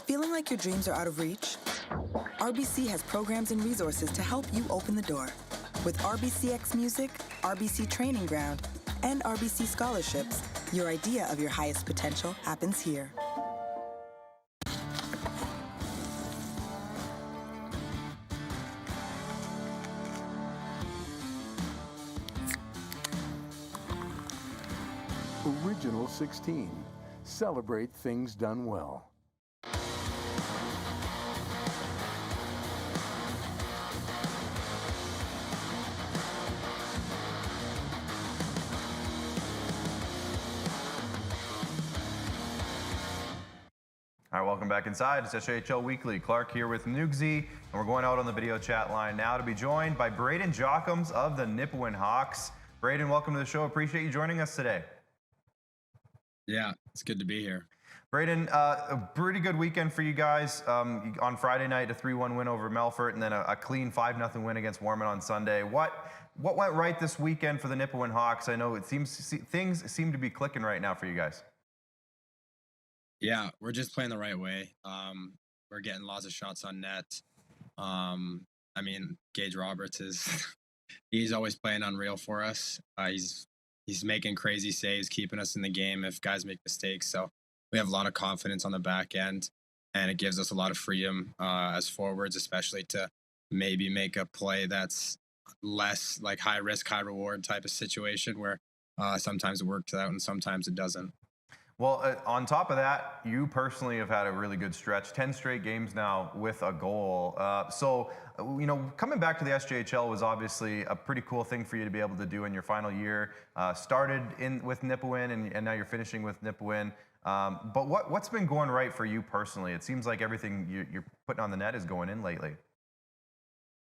Feeling like your dreams are out of reach? RBC has programs and resources to help you open the door. With RBCX Music, RBC Training Ground, and RBC Scholarships, your idea of your highest potential happens here. Original 16. Celebrate things done well. All right, welcome back inside. It's SJHL Weekly. Clark here with Nugsy, and we're going out on the video chat line now to be joined by Braeden Jockims of the Nipawin Hawks. Braeden, welcome to the show. Appreciate you joining us today. Yeah, it's good to be here. Braeden, a pretty good weekend for you guys. On Friday night, a 3-1 win over Melfort, and then a clean 5-0 win against Warman on Sunday. What went right this weekend for the Nipawin Hawks? I know things seem to be clicking right now for you guys. Yeah, we're just playing the right way. We're getting lots of shots on net. I mean, Gage Roberts he's always playing unreal for us. He's making crazy saves, keeping us in the game if guys make mistakes. So we have a lot of confidence on the back end, and it gives us a lot of freedom as forwards, especially to maybe make a play that's less like high risk, high reward type of situation where sometimes it works out and sometimes it doesn't. Well, on top of that, you personally have had a really good stretch, 10 straight games now with a goal. So, coming back to the SJHL was obviously a pretty cool thing for you to be able to do in your final year. Started with Nipawin, and now you're finishing with Nipawin. But what's been going right for you personally? It seems like everything you're putting on the net is going in lately.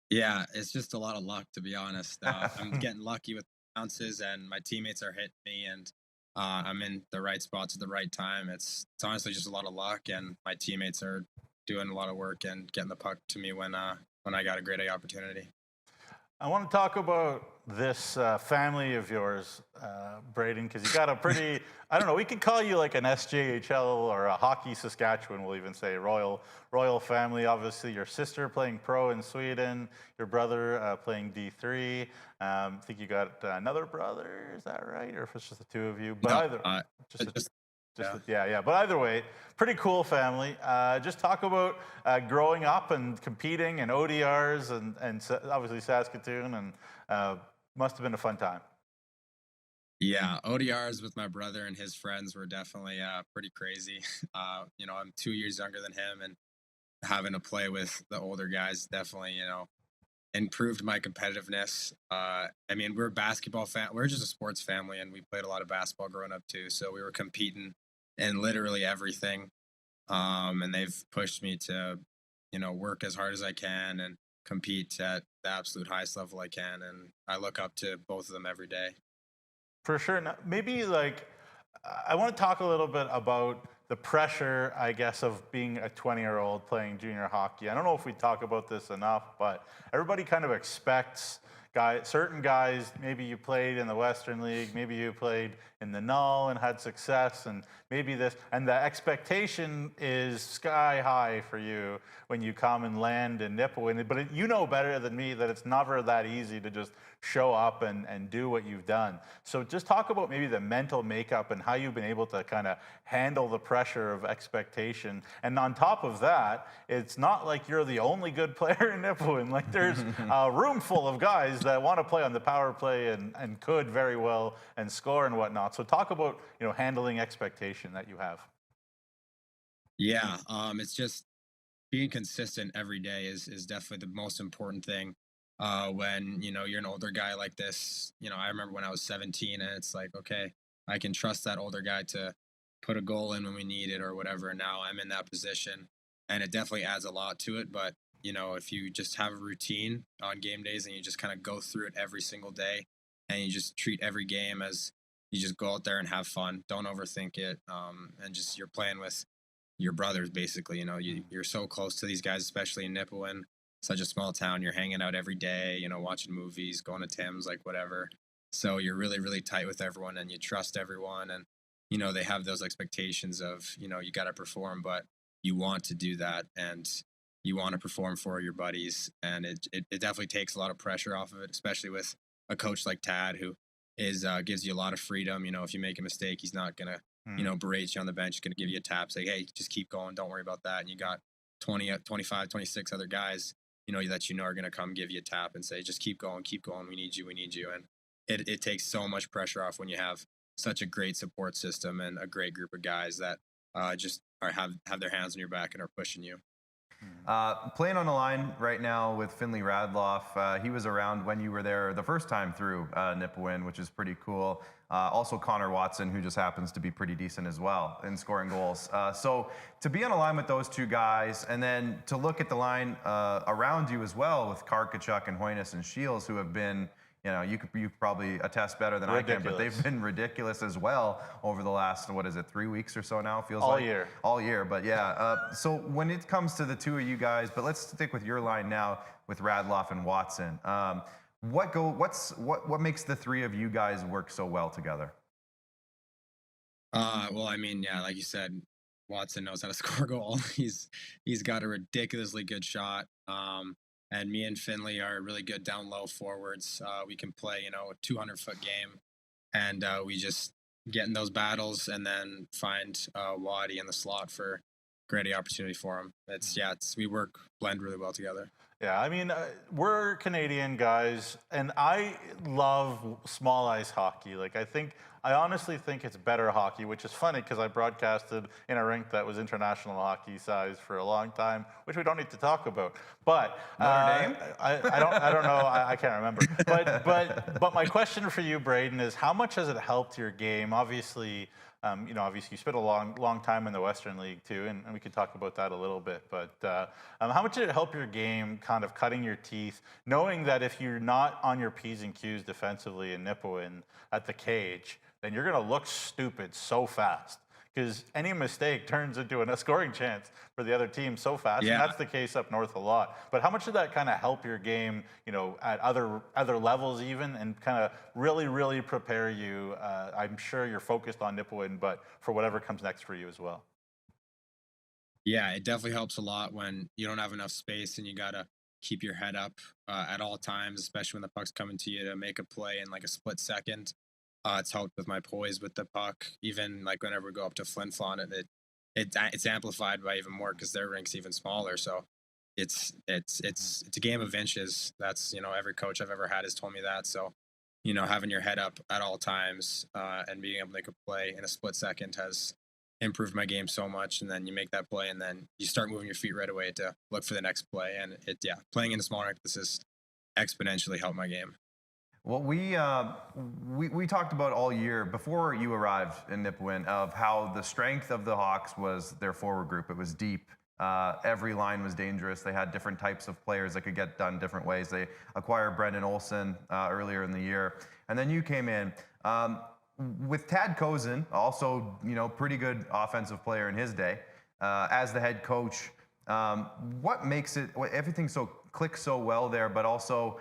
Yeah, it's just a lot of luck, to be honest. I'm getting lucky with bounces, and my teammates are hitting me, and I'm in the right spots at the right time. It's honestly just a lot of luck, and my teammates are doing a lot of work and getting the puck to me when I got a great opportunity. I want to talk about this family of yours, Braeden, because you got a pretty, I don't know, we could call you like an SJHL or a Hockey Saskatchewan, we'll even say royal family. Obviously, your sister playing pro in Sweden, your brother playing D3. I think you got another brother, is that right? Or if it's just the two of you? But yeah. But either way, pretty cool family. Just talk about growing up and competing and ODRs and obviously Saskatoon, and must have been a fun time. Yeah, ODRs with my brother and his friends were definitely pretty crazy. I'm 2 years younger than him, and having to play with the older guys definitely, improved my competitiveness. We're a basketball fan. We're just a sports family, and we played a lot of basketball growing up too. So we were competing in literally everything. And they've pushed me to, work as hard as I can and compete at the absolute highest level I can. And I look up to both of them every day. For sure. Now, maybe I want to talk a little bit about the pressure, I guess, of being a 20-year-old playing junior hockey. I don't know if we talk about this enough, but everybody kind of expects certain guys, maybe you played in the Western League, maybe you played in the Null and had success, and maybe this, and the expectation is sky high for you when you come and land in Nipawin. But you know better than me that it's never that easy to just show up and do what you've done. So just talk about maybe the mental makeup and how you've been able to kind of handle the pressure of expectation. And on top of that, it's not like you're the only good player in Nipawin. Like there's a room full of guys that want to play on the power play and could very well and score and whatnot. So talk about handling expectation that you have. Yeah, it's just being consistent every day is definitely the most important thing. When you're an older guy like this, I remember when I was 17, and it's like, okay, I can trust that older guy to put a goal in when we need it or whatever. And now I'm in that position, and it definitely adds a lot to it. But if you just have a routine on game days and you just kind of go through it every single day, and you just treat every game as you just go out there and have fun, don't overthink it, and just you're playing with your brothers basically. You're so close to these guys, especially in Nipawin, such a small town. You're hanging out every day, watching movies, going to Tim's, like whatever. So you're really, really tight with everyone, and you trust everyone. And they have those expectations of you got to perform, but you want to do that, and you want to perform for your buddies. And it definitely takes a lot of pressure off of it, especially with a coach like Tad, who gives you a lot of freedom. If you make a mistake, he's not gonna berate you on the bench. He's going to give you a tap, say, hey, just keep going. Don't worry about that. And you got 20, 25, 26 other guys, that are going to come give you a tap and say, just keep going. We need you. And it takes so much pressure off when you have such a great support system and a great group of guys that just have their hands on your back and are pushing you. Playing on the line right now with Finley Radloff. He was around when you were there the first time through Nipawin, which is pretty cool. Also Connor Watson, who just happens to be pretty decent as well in scoring goals. So to be on a line with those two guys, and then to look at the line around you as well with Karkachuk and Hoynes and Shields, who have been, you probably attest better than I can, but they've been ridiculous as well over the last, 3 weeks or so now, feels all like? year. All year, but yeah. So when it comes to the two of you guys, but let's stick with your line now with Radloff and Watson. What makes the three of you guys work so well together? Well, like you said, Watson knows how to score a goal. He's got a ridiculously good shot. And me and Finley are really good down low forwards. We can play, a 200-foot game, and we just get in those battles and then find Waddy in the slot for great opportunity for him. We blend really well together. Yeah, we're Canadian guys, and I love small ice hockey. I honestly think it's better hockey, which is funny because I broadcasted in a rink that was international hockey size for a long time, which we don't need to talk about. But Notre Dame? I don't know. I can't remember. But my question for you, Braeden, is how much has it helped your game? Obviously, you spent a long time in the Western League too, and we could talk about that a little bit. But how much did it help your game, kind of cutting your teeth, knowing that if you're not on your P's and Q's defensively in Nipawin at the cage, then you're going to look stupid so fast? Because any mistake turns into a scoring chance for the other team so fast, yeah. And that's the case up north a lot. But how much did that kind of help your game, at other levels even, and kind of really, really prepare you? I'm sure you're focused on Nipawin, but for whatever comes next for you as well. Yeah, it definitely helps a lot when you don't have enough space and you got to keep your head up at all times, especially when the puck's coming to you to make a play in like a split second. It's helped with my poise with the puck. Even like whenever we go up to Flin Flon, it's amplified by even more because their rink's even smaller. So it's a game of inches. That's every coach I've ever had has told me that. So having your head up at all times and being able to make a play in a split second has improved my game so much. And then you make that play, and then you start moving your feet right away to look for the next play. And playing in a small rink, this has exponentially helped my game. Well, we talked about all year before you arrived in Nipawin of how the strength of the Hawks was their forward group. It was deep. Every line was dangerous. They had different types of players that could get done different ways. They acquired Brendan Olsen earlier in the year, and then you came in with Tad Kozin, also pretty good offensive player in his day, as the head coach. What makes everything clicks so well there, but also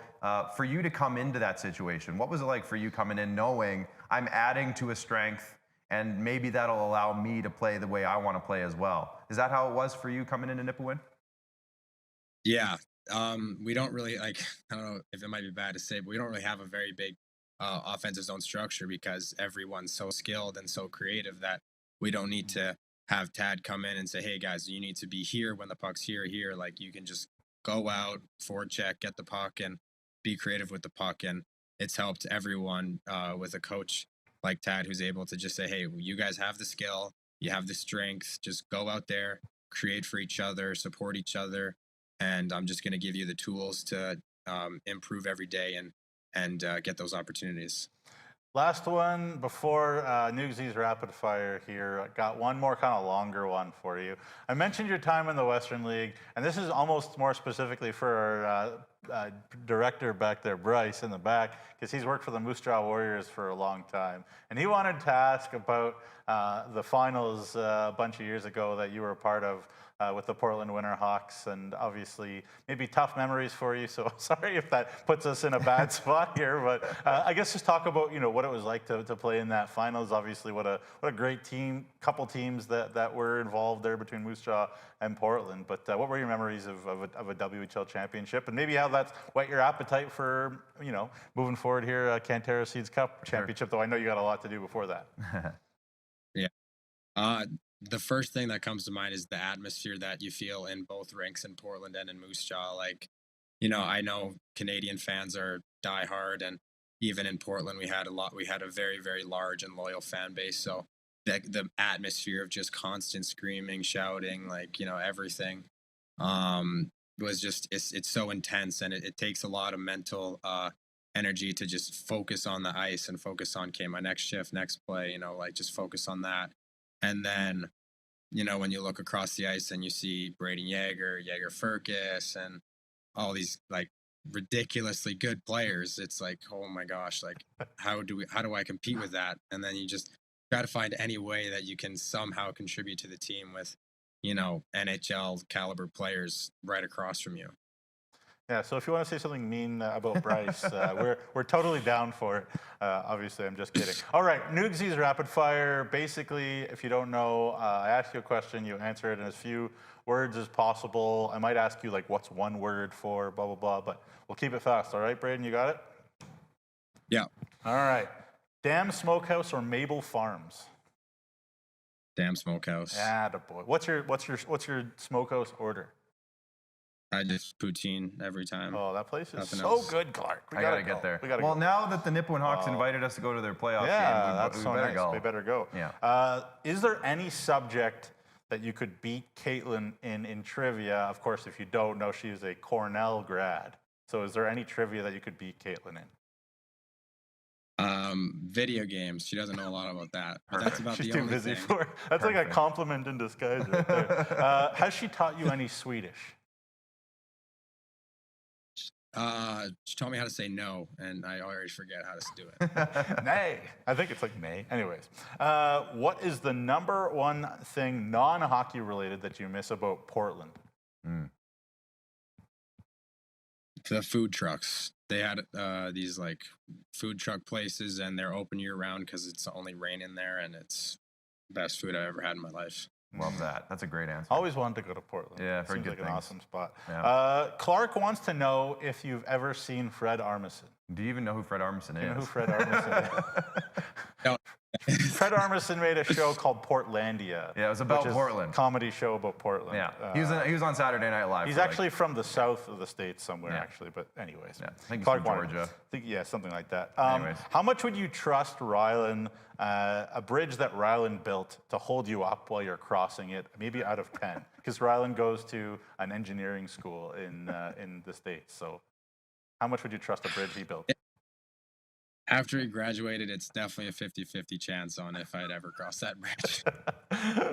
for you to come into that situation? What was it like for you coming in knowing I'm adding to a strength and maybe that'll allow me to play the way I want to play as well? Is that how it was for you coming into Nipawin? Yeah. We don't really I don't know if it might be bad to say, but we don't really have a very big offensive zone structure because everyone's so skilled and so creative that we don't need to have Tad come in and say, hey guys, you need to be here when the puck's here. Like you can just go out, forward check, get the puck, and be creative with the puck. And it's helped everyone with a coach like Tad who's able to just say, hey, you guys have the skill. you have the strength. Just go out there, create for each other, support each other, and I'm just going to give you the tools to improve every day and get those opportunities. Last one before Newgsy's rapid fire here. I got one more kind of longer one for you. I mentioned your time in the Western League, and this is almost more specifically for our director back there, Bryce, in the back, because he's worked for the Moose Jaw Warriors for a long time. And he wanted to ask about the finals a bunch of years ago that you were a part of with the Portland Winter Hawks, and obviously maybe tough memories for you. So sorry if that puts us in a bad spot here, but I guess just talk about what it was like to play in that finals. Obviously, what a great team, couple teams that were involved there between Moose Jaw and Portland. But what were your memories of a WHL championship, and maybe how that's whet your appetite for moving forward here, Cantera Seeds Cup championship? Though I know you got a lot to do before that. Yeah. The first thing that comes to mind is the atmosphere that you feel in both rinks in Portland and in Moose Jaw. Like, I know Canadian fans are diehard, and even in Portland, we had a very, very large and loyal fan base. So the atmosphere of just constant screaming, shouting, like, everything, was just, it's so intense, and it takes a lot of mental, energy to just focus on the ice and focus on, okay, my next shift, next play, just focus on that. And then, when you look across the ice and you see Braeden Jaeger Furcus, and all these like ridiculously good players, it's like, oh my gosh, like how do I compete with that? And then you just try to find any way that you can somehow contribute to the team with, NHL caliber players right across from you. Yeah, so if you want to say something mean about Bryce, we're totally down for it. Obviously, I'm just kidding. All right, Newgsy's rapid fire. Basically, if you don't know, I ask you a question, you answer it in as few words as possible. I might ask you, like, what's one word for blah, blah, blah, but we'll keep it fast. All right, Braeden, you got it? Yeah. All right. Dam Smokehouse or Mabel Farms? Dam Smokehouse. Attaboy. What's your smokehouse order? I just poutine every time. Oh, that place is Nothing so else. good, Clark. I gotta get there. Well, now that the Nipawin Hawks invited us to go to their playoff game, we better go. We better go. Yeah. Is there any subject that you could beat Caitlin in trivia? Of course, if you don't know, she is a Cornell grad. So is there any trivia that you could beat Caitlin in? Video games. She doesn't know a lot about that. But that's about She's the too only busy thing. for it. That's like a compliment in disguise right there. Has she taught you any Swedish? She taught me how to say no, and I already forget how to do it. Nay. I think it's like nay. Anyways, what is the number one thing non-hockey related that you miss about Portland? The food trucks. They had these like food truck places, and they're open year round because it's only rain in there, and it's the best food I've ever had in my life. Love that. That's a great answer. Always wanted to go to Portland. Yeah, very Seems good like an things. awesome spot. Yeah. Clark wants to know if you've ever seen Fred Armisen. Do you even know who Fred Armisen is? Do you know who Fred Armisen is? No. Fred Armisen made a show called Portlandia. Yeah, it was about which is Portland. A comedy show about Portland. Yeah, he was on Saturday Night Live. He's actually from the south of the States somewhere, actually. But anyways. Yeah, I think he's Clark from wanted- Georgia. Yeah, something like that. Anyways. How much would you trust Rylan, a bridge that Rylan built, to hold you up while you're crossing it, maybe out of 10? Because Rylan goes to an engineering school in the States. So how much would you trust a bridge he built? After he graduated, it's definitely a 50-50 chance on if I'd ever cross that bridge.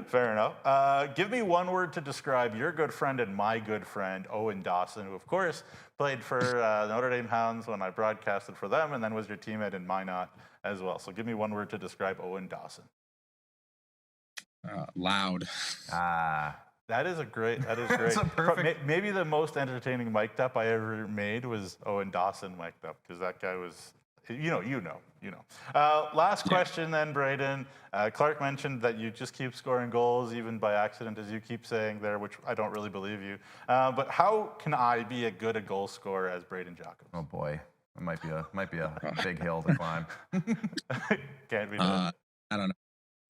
Fair enough. Give me one word to describe your good friend and my good friend, Owen Dawson, who, of course, played for Notre Dame Hounds when I broadcasted for them, and then was your teammate in Minot as well. So give me one word to describe Owen Dawson. Loud. That is great. That's a perfect... Maybe the most entertaining mic'd up I ever made was Owen Dawson mic'd up, because that guy was... You know. Last question then, Braeden. Clark mentioned that you just keep scoring goals, even by accident, as you keep saying there, which I don't really believe you. But how can I be as good a goal scorer as Braeden Jockims? Oh boy, it might be a big hill to climb. Can't be done. I don't know.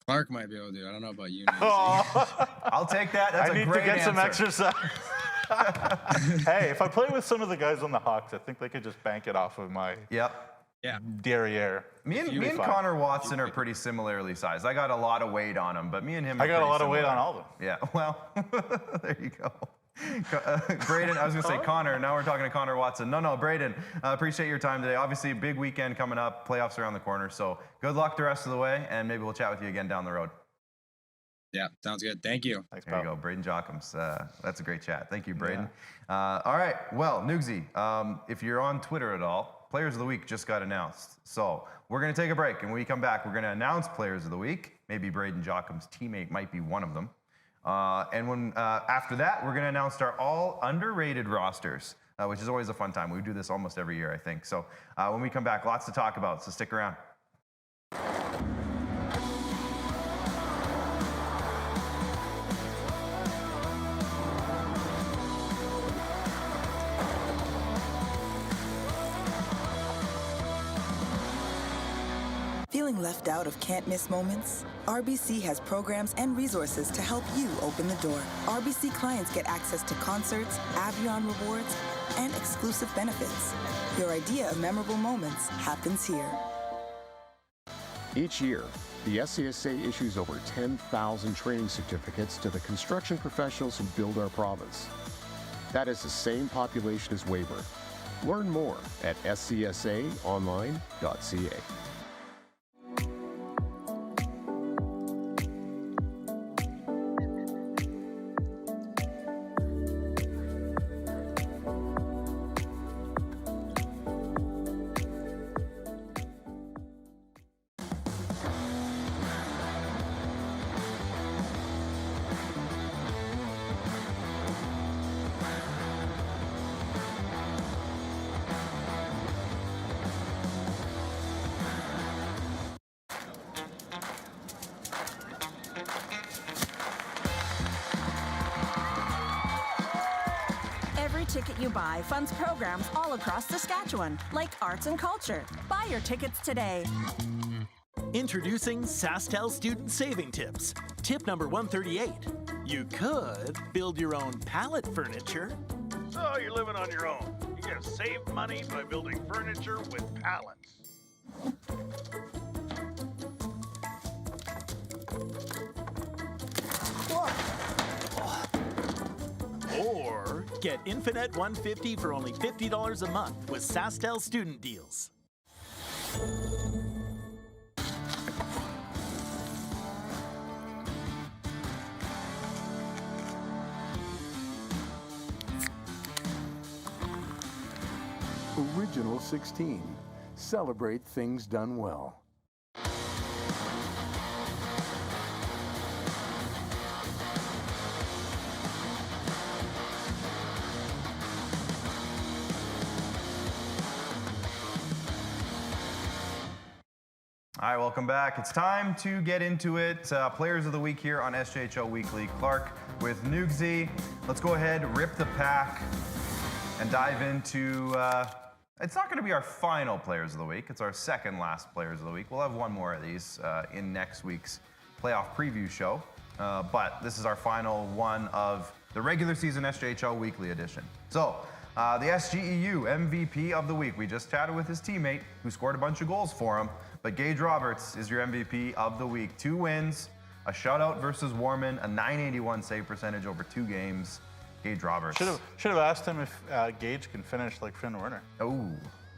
Clark might be able to do it. I don't know about you. I'll take that. That's I a need great to get answer. some exercise. Hey, if I play with some of the guys on the Hawks, I think they could just bank it off of my... Yep. derriere. Me and Connor Watson are pretty similarly sized. I got a lot of weight on him, but me and him. I got a lot of weight on all of them. Yeah. Well, there you go. Braeden, I was going to say Connor. Now we're talking to Connor Watson. No, Braeden, appreciate your time today. Obviously, a big weekend coming up. Playoffs around the corner. So good luck the rest of the way, and maybe we'll chat with you again down the road. Yeah, sounds good. Thank you. Thanks, there you go, Braeden Jockims. That's a great chat. Thank you, Braeden. Yeah. All right. Well, Nugsy, if you're on Twitter at all, Players of the Week just got announced. So we're going to take a break, and when we come back, we're going to announce Players of the Week. Maybe Braeden Jockims' teammate might be one of them. And when after that, we're going to announce our all underrated rosters, which is always a fun time. We do this almost every year, I think. So when we come back, lots to talk about, so stick around. Feeling left out of can't-miss moments? RBC has programs and resources to help you open the door. RBC clients get access to concerts, Avion rewards, and exclusive benefits. Your idea of memorable moments happens here. Each year, the SCSA issues over 10,000 training certificates to the construction professionals who build our province. That is the same population as Weyburn. Learn more at scsaonline.ca. Ticket you buy funds programs all across Saskatchewan, like arts and culture. Buy your tickets today. Introducing SaskTel Student Saving Tips. Tip number 138. You could build your own pallet furniture. So you're living on your own. You can save money by building furniture with pallets. Or get Infinite 150 for only $50 a month with SaskTel student deals. Original 16. Celebrate things done well. All right, welcome back. It's time to get into it. Players of the Week here on SJHL Weekly. Clark with Nugsy. Let's go ahead, rip the pack, and dive into... it's not going to be our final Players of the Week. It's our second last Players of the Week. We'll have one more of these in next week's playoff preview show. But this is our final one of the regular season SJHL Weekly edition. So, the SGEU MVP of the week. We just chatted with his teammate who scored a bunch of goals for him. But Gage Roberts is your MVP of the week. 2 wins, a shutout versus Warman, a .981 save percentage over 2 games. Gage Roberts. Should have asked him if Gage can finish like Finn Werner. Oh,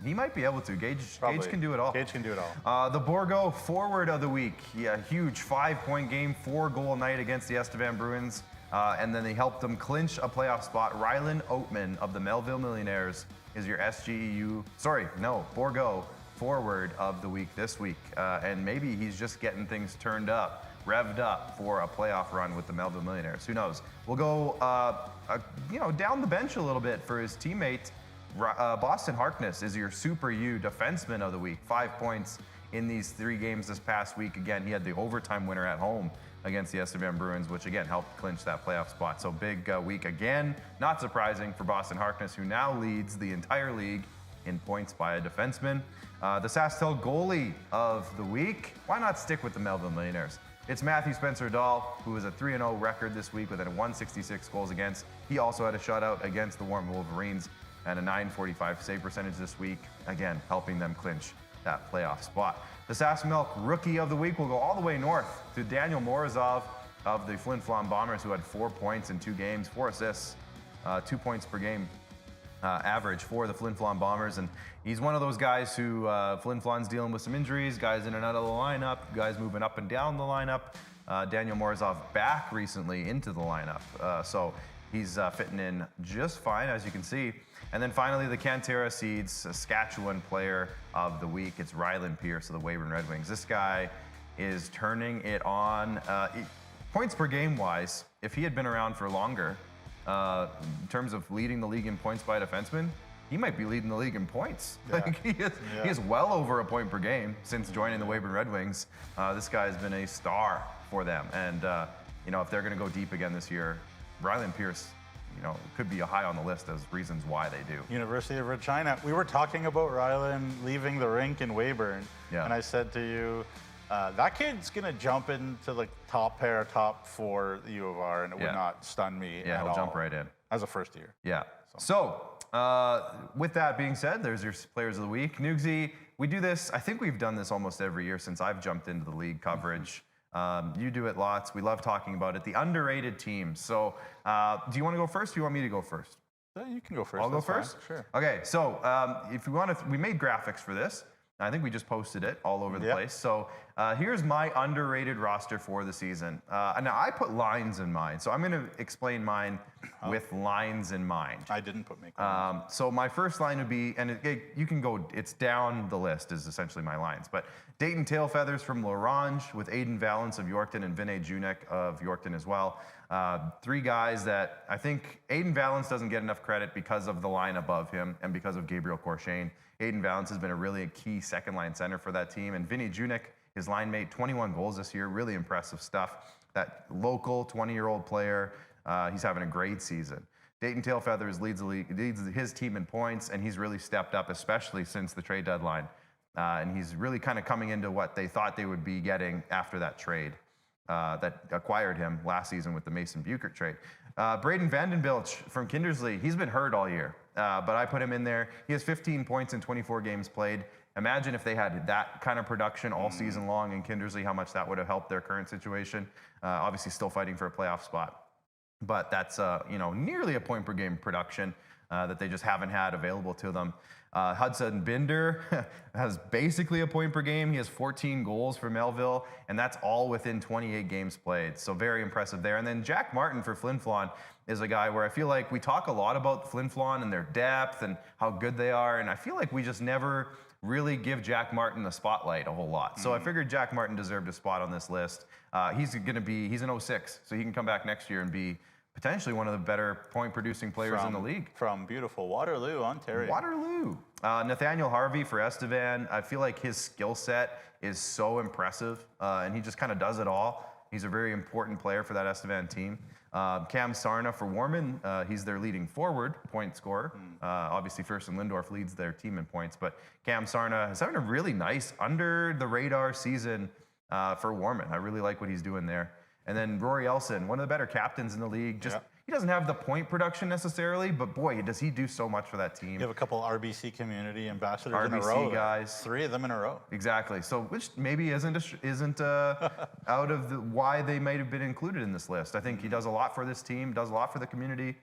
he might be able to. Gage can do it all. Gage can do it all. The Borgo forward of the week. Yeah, huge 5-point game, 4-goal night against the Estevan Bruins. And then they helped them clinch a playoff spot. Rylan Oatman of the Melville Millionaires is your Borgo forward of the week this week. And maybe he's just getting things revved up for a playoff run with the Melville Millionaires. Who knows? We'll go, down the bench a little bit for his teammate. Boston Harkness is your Super U defenseman of the week. 5 points in these 3 games this past week. Again, he had the overtime winner at home against the Estevan Bruins, which again helped clinch that playoff spot. So big week again. Not surprising for Boston Harkness, who now leads the entire league in points by a defenseman. The SaskTel goalie of the week. Why not stick with the Melville Millionaires? It's Matthew Spencer-Dahl, who has a 3-0 record this week with a 166 goals against. He also had a shutout against the Warren Wolverines and a .945 save percentage this week, again helping them clinch that playoff spot. The Sask Milk Rookie of the Week will go all the way north to Daniel Morozov of the Flin Flon Bombers, who had 4 points in 2 games, 4 assists, 2 points per game average for the Flin Flon Bombers. And he's one of those guys who Flin Flon's dealing with some injuries, guys in and out of the lineup, guys moving up and down the lineup. Daniel Morozov back recently into the lineup. So he's fitting in just fine, as you can see. And then finally, the Cantera Seeds Saskatchewan Player of the Week. It's Rylan Pierce of the Weyburn Red Wings. This guy is turning it on. Points per game wise, if he had been around for longer, in terms of leading the league in points by a defenseman, he might be leading the league in points. Yeah. Like he is well over a point per game since joining the Weyburn Red Wings. This guy has been a star for them. And, if they're going to go deep again this year, Rylan Pierce, could be a high on the list as reasons why they do. University of Regina. We were talking about Rylan leaving the rink in Weyburn. Yeah. And I said to you, that kid's going to jump into the top 4 U of R, and it would not stun me at all. Yeah, he'll jump right in. As a first year. Yeah. So with that being said, there's your Players of the Week. Nugsy, we do this, I think we've done this almost every year since I've jumped into the league coverage. You do it lots. We love talking about it. The underrated teams. So do you want to go first or do you want me to go first? You can go first. I'll go first? Fine. Sure. Okay, so if you want to, we made graphics for this. I think we just posted it all over the place. So here's my underrated roster for the season. Now, I put lines in mine, so I'm going to explain mine with lines in mind. I didn't put make lines. So my first line would be, and you can go, it's down the list is essentially my lines, but Dayton Tailfeathers from L'Orange with Aiden Valance of Yorkton and Vinay Junek of Yorkton as well. 3 guys that I think Aiden Valance doesn't get enough credit because of the line above him and because of Gabriel Corshane. Aiden Valance has been a really key second-line center for that team. And Vinny Junek, his line mate, 21 goals this year. Really impressive stuff. That local 20-year-old player, he's having a great season. Dayton Tailfeathers leads his team in points, and he's really stepped up, especially since the trade deadline. And he's really kind of coming into what they thought they would be getting after that trade that acquired him last season with the Mason Buchert trade. Braeden Vandenbilch from Kindersley, he's been hurt all year, but I put him in there. He has 15 points in 24 games played. Imagine if they had that kind of production all season long in Kindersley, how much that would have helped their current situation. Obviously still fighting for a playoff spot, but that's nearly a point per game production that they just haven't had available to them. Hudson Binder has basically a point per game. He has 14 goals for Melville, and that's all within 28 games played. So very impressive there. And then Jack Martin for Flin Flon is a guy where I feel like we talk a lot about Flin Flon and their depth and how good they are, and I feel like we just never really give Jack Martin the spotlight a whole lot. So I figured Jack Martin deserved a spot on this list. He's an 06, so he can come back next year and be potentially one of the better point-producing players in the league. From beautiful Waterloo, Ontario. Waterloo. Nathaniel Harvey for Estevan. I feel like his skill set is so impressive, and he just kind of does it all. He's a very important player for that Estevan team. Cam Sarna for Warman. He's their leading forward point scorer. Obviously, Fursten Lindorf leads their team in points, but Cam Sarna is having a really nice under-the-radar season for Warman. I really like what he's doing there. And then Rory Elson, one of the better captains in the league. He doesn't have the point production necessarily, but boy, does he do so much for that team. You have a couple RBC community ambassadors in a row. RBC guys. 3 of them in a row. Exactly. So which maybe isn't out of why they might have been included in this list. I think he does a lot for this team, does a lot for the community.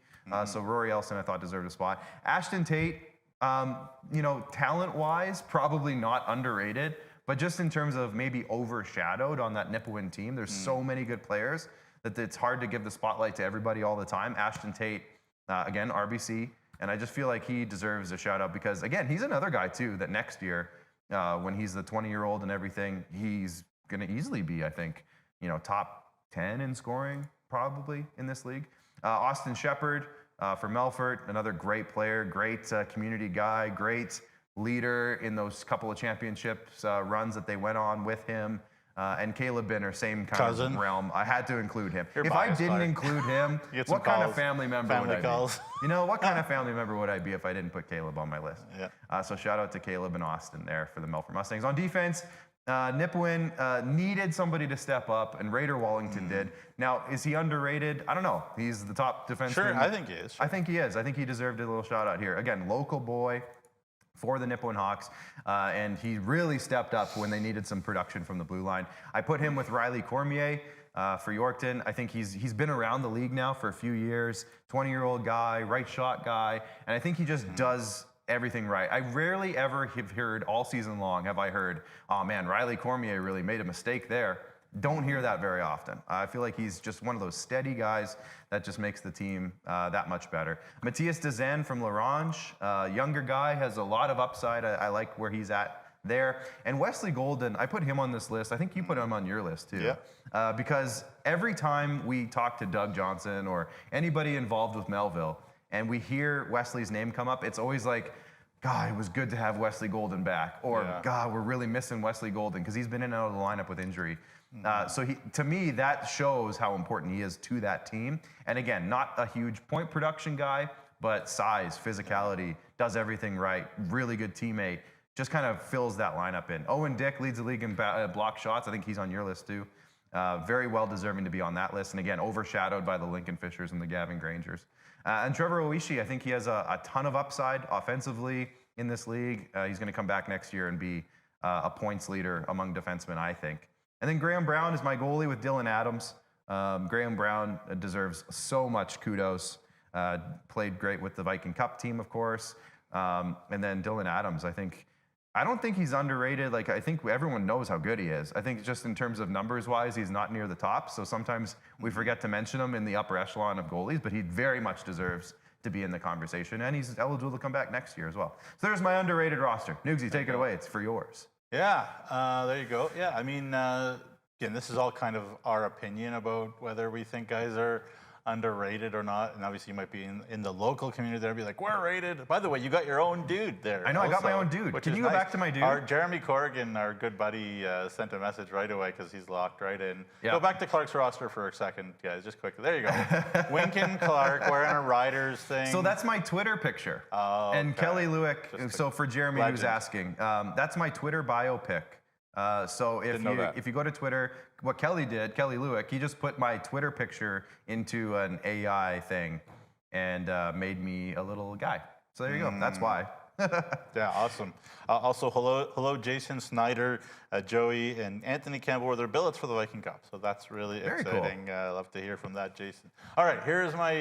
So Rory Elson, I thought, deserved a spot. Ashton Tate, talent-wise, probably not underrated. But just in terms of maybe overshadowed on that Nipawin team, there's so many good players that it's hard to give the spotlight to everybody all the time. Ashton Tate, again, RBC, and I just feel like he deserves a shout out because, again, he's another guy too that next year, when he's the 20-year-old and everything, he's going to easily be, I think, top 10 in scoring probably in this league. Austin Shepard for Melfort, another great player, great community guy, great leader in those couple of championships runs that they went on with him. And Caleb Binner, same kind of realm. I had to include him. If I didn't include him, what kind of family member would I be? What kind of family member would I be if I didn't put Caleb on my list? So shout out to Caleb and Austin there for the Melfort Mustangs. On defense, Nipawin needed somebody to step up, and Raider Wallington did. Now, is he underrated? I don't know. He's the top defenseman. Sure, I think he is. I think he is. I think he deserved a little shout out here. Again, local boy for the Nipawin Hawks, and he really stepped up when they needed some production from the blue line. I put him with Riley Cormier for Yorkton. I think he's been around the league now for a few years, 20-year-old guy, right shot guy, and I think he just does everything right. I rarely ever have heard all season long, have I heard, oh man, Riley Cormier really made a mistake there. Don't hear that very often. I feel like he's just one of those steady guys that just makes the team that much better. Matthias Dezen from Larange, younger guy, has a lot of upside. I like where he's at there. And Wesley Golden, I put him on this list. I think you put him on your list too. Yeah. Because every time we talk to Doug Johnson or anybody involved with Melville, and we hear Wesley's name come up, it's always like, God, it was good to have Wesley Golden back. Or, God, we're really missing Wesley Golden because he's been in and out of the lineup with injury. So to me, that shows how important he is to that team. And again, not a huge point production guy, but size, physicality, does everything right, really good teammate, just kind of fills that lineup in. Owen Dick leads the league in block shots. I think he's on your list too. Very well deserving to be on that list. And again, overshadowed by the Lincoln Fishers and the Gavin Grangers. And Trevor Oishi, I think he has a ton of upside offensively in this league. He's going to come back next year and be a points leader among defensemen, I think. And then Graham Brown is my goalie with Dylan Adams. Graham Brown deserves so much kudos. Played great with the Viking Cup team, of course. And then Dylan Adams, I don't think he's underrated. Like, I think everyone knows how good he is. I think just in terms of numbers-wise, he's not near the top. So sometimes we forget to mention him in the upper echelon of goalies, but he very much deserves to be in the conversation. And he's eligible to come back next year as well. So there's my underrated roster. Nugsy, take it away. It's for yours. Yeah, there you go. Yeah, I mean, again, this is all kind of our opinion about whether we think guys are underrated or not. And obviously you might be in the local community there and be like, we're rated. By the way, you got your own dude there. I know, I got my own dude. Can you go back to my dude? Jeremy Corrigan, our good buddy, sent a message right away because he's locked right in. Yep. Go back to Clark's roster for a second, guys, just quickly. There you go. Winkin Clark wearing a Riders thing. So that's my Twitter picture. Oh, okay. And Kelly Lewick, so for Jeremy who's asking, that's my Twitter bio pic. So if you go to Twitter, what Kelly did, Kelly Lewick, he just put my Twitter picture into an AI thing and made me a little guy. So there you go. That's why. Yeah, awesome. Also, hello, Jason Snyder, Joey, and Anthony Campbell were their billets for the Viking Cup. So that's really exciting. Cool. Love to hear from that, Jason. All right, here's my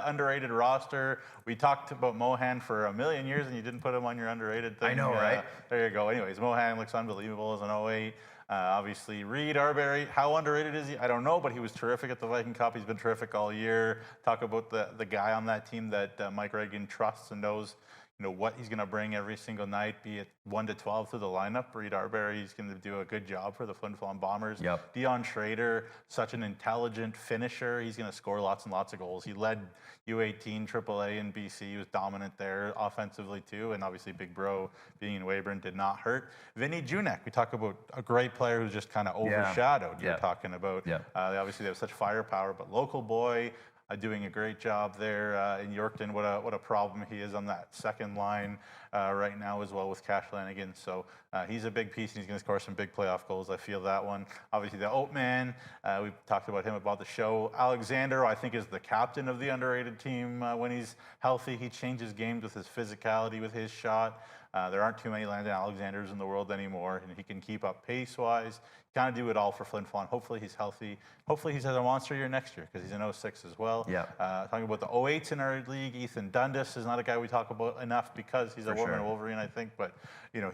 underrated roster. We talked about Mohan for a million years, and you didn't put him on your underrated thing. I know, right? There you go. Anyways, Mohan looks unbelievable as an 08. Obviously, Reed Arbery, how underrated is he? I don't know, but he was terrific at the Viking Cup. He's been terrific all year. Talk about the guy on that team that Mike Reagan trusts and knows what he's going to bring every single night, be it 1 to 12 through the lineup. Reed Arbery, he's going to do a good job for the Flin Flon Bombers. Yep. Dion Schrader, such an intelligent finisher. He's going to score lots and lots of goals. He led U18 AAA in BC. He was dominant there offensively too. And obviously Big Bro being in Weyburn did not hurt. Vinny Junek, we talk about a great player who's just kind of overshadowed. You're talking about. Obviously they have such firepower, but local boy, doing a great job there in Yorkton. What a problem he is on that second line right now as well with Cash Lanigan. So he's a big piece, and he's going to score some big playoff goals. I feel that one. Obviously, the Oat Man, we've talked about him about the show. Alexander, I think, is the captain of the underrated team when he's healthy. He changes games with his physicality, with his shot. There aren't too many Landon Alexanders in the world anymore, and he can keep up pace-wise. Kind of do it all for Flin Flon. Hopefully he's healthy. Hopefully he's has a monster year next year because he's in 06 as well. Talking about the 08s in our league, Ethan Dundas is not a guy we talk about enough because he's a Woman Wolverine, I think. But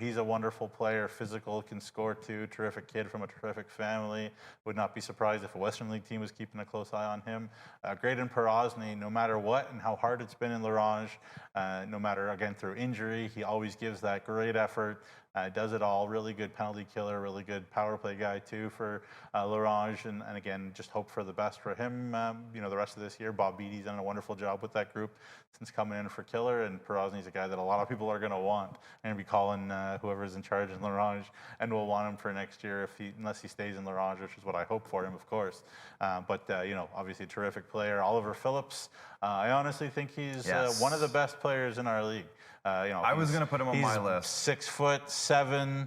he's a wonderful player, physical, can score too. Terrific kid from a terrific family. Would not be surprised if a Western League team was keeping a close eye on him. Braeden Jockims, no matter what and how hard it's been in Larange, no matter again through injury, he always gives that great effort. Does it all. Really good penalty killer, really good power play guy too for Larange. And again, just hope for the best for him, the rest of this year. Bob Beattie's done a wonderful job with that group since coming in for Killer. And Perozny's a guy that a lot of people are going to want. I'm going to be calling whoever's in charge in Larange, and we'll want him for next year unless he stays in Larange, which is what I hope for him, of course. But obviously a terrific player. Oliver Phillips, I honestly think he's one of the best players in our league. I was going to put him on my list. 6'7",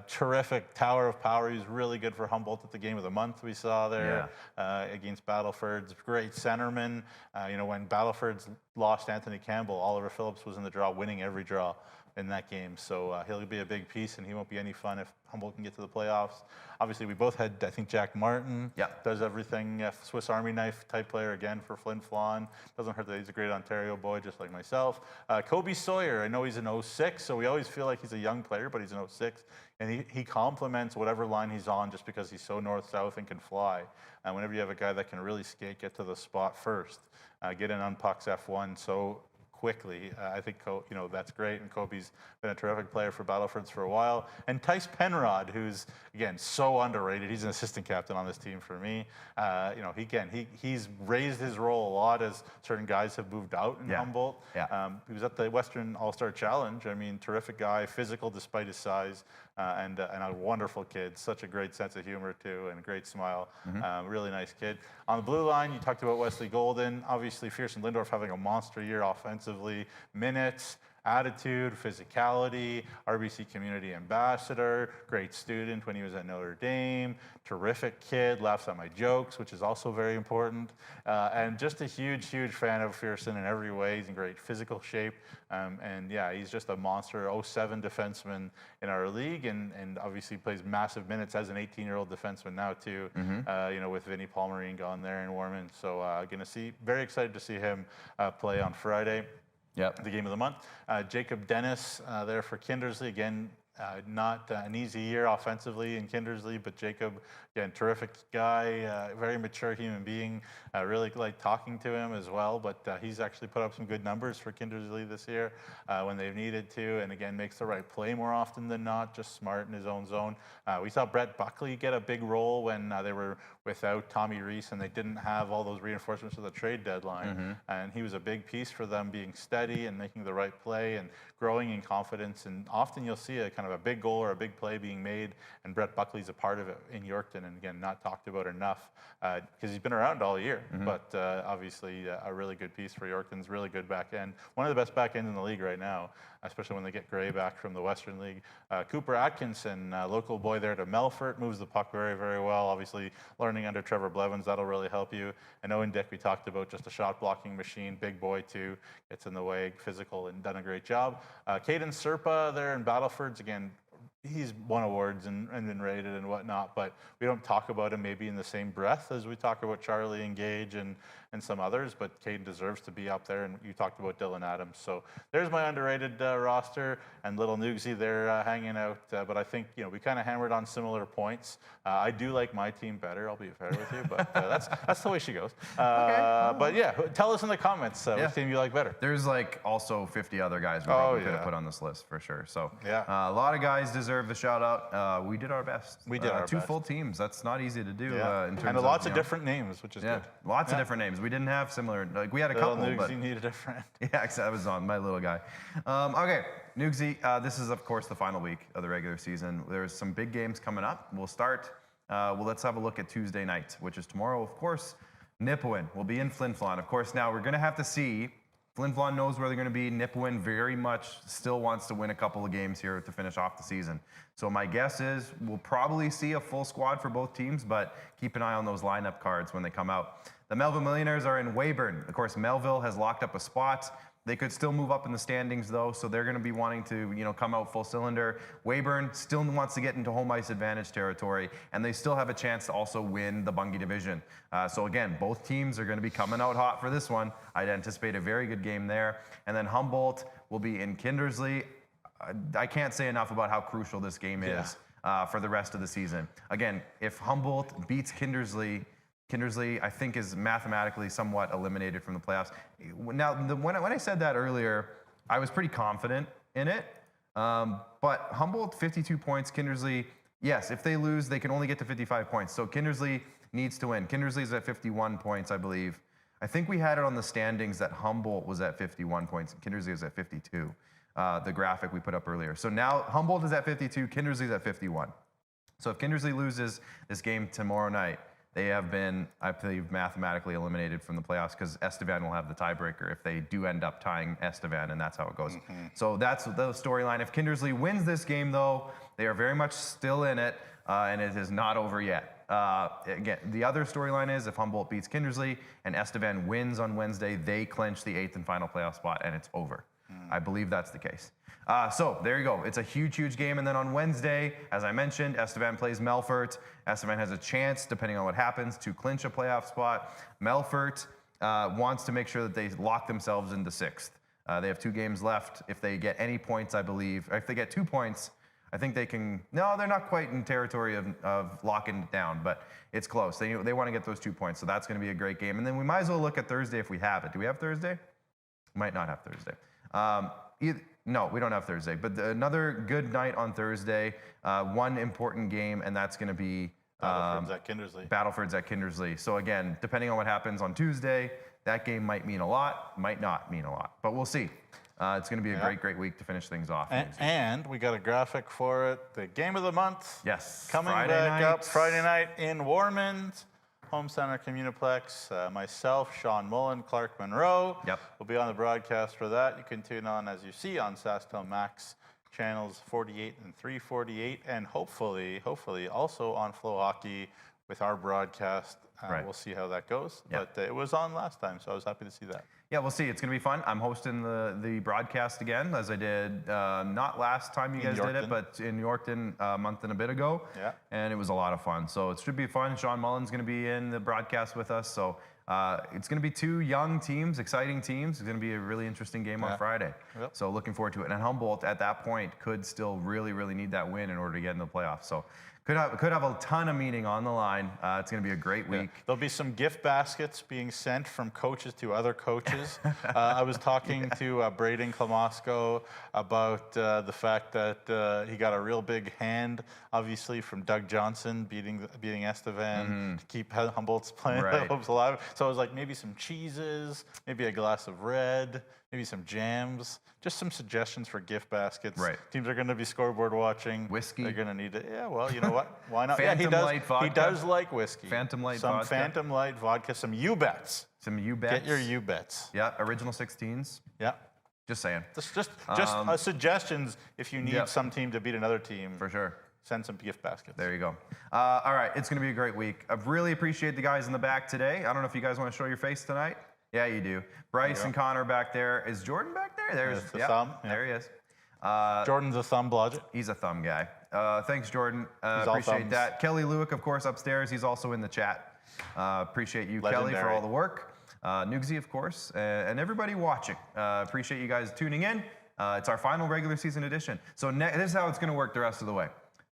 terrific tower of power. He was really good for Humboldt at the game of the month we saw there against Battleford's great centerman. When Battleford's lost Anthony Campbell, Oliver Phillips was in the draw, winning every draw in that game. So he'll be a big piece, and he won't be any fun if Humboldt can get to the playoffs. Obviously, we both had, I think, Jack Martin. Does everything. Swiss Army knife type player again for Flin Flon. Doesn't hurt that he's a great Ontario boy, just like myself. Kobe Sawyer, I know he's an 06, so we always feel like he's a young player, but he's an 06. And he complements whatever line he's on just because he's so north-south and can fly. And whenever you have a guy that can really skate, get to the spot first, get in on pucks F1 so quickly, I think that's great. And Kobe's been a terrific player for Battlefords for a while. And Tice Penrod, who's again so underrated. He's an assistant captain on this team for me. He's raised his role a lot as certain guys have moved out in Humboldt. He was at the Western All-Star Challenge. I mean, terrific guy, physical despite his size, and a wonderful kid. Such a great sense of humor too, and a great smile. Really nice kid. On the blue line, you talked about Wesley Golden. Obviously, Fierson Lindorf having a monster year offensively. Minutes, attitude, physicality, RBC community ambassador, great student when he was at Notre Dame, terrific kid, laughs at my jokes, which is also very important, and just a huge fan of Fierson in every way. He's in great physical shape, and yeah, he's just a monster 07 defenseman in our league, and obviously plays massive minutes as an 18-year-old defenseman now too, with Vinny Palmerine gone there in Warman. So very excited to see him play on Friday. The game of the month. Jacob Dennis there for Kindersley. Again, not an easy year offensively in Kindersley, but Jacob, again, terrific guy, very mature human being. Really like talking to him as well, but he's actually put up some good numbers for Kindersley this year when they've needed to, and again, makes the right play more often than not, just smart in his own zone. We saw Brett Buckley get a big role when they were without Tommy Reese and they didn't have all those reinforcements for the trade deadline, and he was a big piece for them, being steady and making the right play and growing in confidence. And often you'll see a kind of a big goal or a big play being made, and Brett Buckley's a part of it in Yorkton, and again, not talked about enough because he's been around all year, but obviously a really good piece for Yorkton's really good back end. One of the best back ends in the league right now, especially when they get Gray back from the Western League. Cooper Atkinson, local boy there to Melfort, moves the puck very, very well. Obviously, learning under Trevor Blevins, that'll really help you. And Owen Dick, we talked about, just a shot blocking machine, big boy too, gets in the way, physical, and done a great job. Caden Serpa there in Battlefords, again, he's won awards and been rated and whatnot, but we don't talk about him maybe in the same breath as we talk about Charlie and Gage and some others, but Caden deserves to be up there, and you talked about Dylan Adams. So there's my underrated roster, and little Nugsy there hanging out, but I think, we kind of hammered on similar points. I do like my team better, I'll be fair with you, but that's the way she goes. Okay. But yeah, tell us in the comments which team you like better. There's like also 50 other guys we probably could have put on this list for sure. So a lot of guys deserve the shout out. We did our best. We did our two best. full teams. That's not easy to do. In terms and lots of of different names, which is good. Lots of different names. We didn't have similar. Like we had a couple. But you needed a friend. Yeah, that was on my little guy. Okay, Nugsy. This is of course the final week of the regular season. There's some big games coming up. We'll start. Let's have a look at Tuesday night, which is tomorrow. Of course, Nipawin will be in Flin Flon. Of course, now we're going to have to see. Flin Flon knows where they're going to be. Nipawin very much still wants to win a couple of games here to finish off the season. So my guess is we'll probably see a full squad for both teams, but keep an eye on those lineup cards when they come out. The Melville Millionaires are in Weyburn. Of course, Melville has locked up a spot. They could still move up in the standings, though, so they're going to be wanting to, come out full cylinder. Weyburn still wants to get into home ice advantage territory, and they still have a chance to also win the Bungie division. So again, both teams are going to be coming out hot for this one. I'd anticipate a very good game there. And then Humboldt will be in Kindersley. I can't say enough about how crucial this game is for the rest of the season. Again, if Humboldt beats Kindersley, I think, is mathematically somewhat eliminated from the playoffs. Now, when I said that earlier, I was pretty confident in it. But Humboldt, 52 points. Kindersley, yes, if they lose, they can only get to 55 points. So Kindersley needs to win. Kindersley's at 51 points, I believe. I think we had it on the standings that Humboldt was at 51 points. Kindersley is at 52, the graphic we put up earlier. So now Humboldt is at 52, Kindersley's at 51. So if Kindersley loses this game tomorrow night, they have been, I believe, mathematically eliminated from the playoffs because Estevan will have the tiebreaker if they do end up tying Estevan, and that's how it goes. So that's the storyline. If Kindersley wins this game, though, they are very much still in it, and it is not over yet. Again, the other storyline is if Humboldt beats Kindersley and Estevan wins on Wednesday, they clinch the 8th and final playoff spot, and it's over. I believe that's the case. So there you go. It's a huge, huge game. And then on Wednesday, as I mentioned, Estevan plays Melfort. Estevan has a chance, depending on what happens, to clinch a playoff spot. Melfort wants to make sure that they lock themselves into 6th. They have 2 games left. If they get any points, I believe, or if they get 2 points, I think they can. No, they're not quite in territory of locking it down, but it's close. They want to get those 2 points, so that's going to be a great game. And then we might as well look at Thursday if we have it. Do we have Thursday? We might not have Thursday. No, we don't have Thursday. But another good night on Thursday. One important game, and that's going to be Battleford's at Kindersley. Battleford's at Kindersley. So again, depending on what happens on Tuesday, that game might mean a lot, might not mean a lot, but we'll see. It's going to be a great, great week to finish things off. And we got a graphic for it. The game of the month. Yes. Coming back up Friday night in Warmond. Home Center Communiplex. Myself, Sean Mullen, Clark Munroe. Yep. We'll be on the broadcast for that. You can tune on, as you see, on SaskTel Max channels 48 and 348, and hopefully also on Flow Hockey with our broadcast. We'll see how that goes. Yep. But it was on last time, so I was happy to see that. Yeah, we'll see. It's going to be fun. I'm hosting the broadcast again, as I did not last time you guys did it, but in Yorkton a month and a bit ago. Yeah. And it was a lot of fun. So it should be fun. Sean Mullen's going to be in the broadcast with us. So it's going to be 2 young teams, exciting teams. It's going to be a really interesting game on Friday. Yep. So looking forward to it. And Humboldt at that point could still really, really need that win in order to get into the playoffs. So could have a ton of meaning on the line. It's going to be a great week. There'll be some gift baskets being sent from coaches to other coaches. I was talking to Braeden Jockims about the fact that he got a real big hand, obviously, from Doug Johnson beating Estevan to keep Humboldt's hopes alive. So I was like, maybe some cheeses, maybe a glass of red, maybe some jams. Just some suggestions for gift baskets. Right. Teams are going to be scoreboard watching. Whiskey. They're going to need it. Yeah, well, you know what? Why not? Phantom Light vodka. He does like whiskey. Phantom Light some vodka. Phantom Light vodka. Some U-Bets. Some U-Bets. Get your U-Bets. Yeah, original 16s. Yeah. Just saying. Just suggestions if you need some team to beat another team. For sure. Send some gift baskets. There you go. All right, it's going to be a great week. I really appreciate the guys in the back today. I don't know if you guys want to show your face tonight. Yeah, you do. Bryce and Connor back there. Is Jordan back there? There's the thumb. Yeah. There he is. Jordan's a thumb blodget. He's a thumb guy. Thanks, Jordan. He's all Appreciate thumbs. that. Kelly Lewick, of course, upstairs. He's also in the chat. Appreciate you, Legendary. Kelly, for all the work. Nugsy, of course, and everybody watching. Appreciate you guys tuning in. It's our final regular season edition. So this is how it's going to work the rest of the way.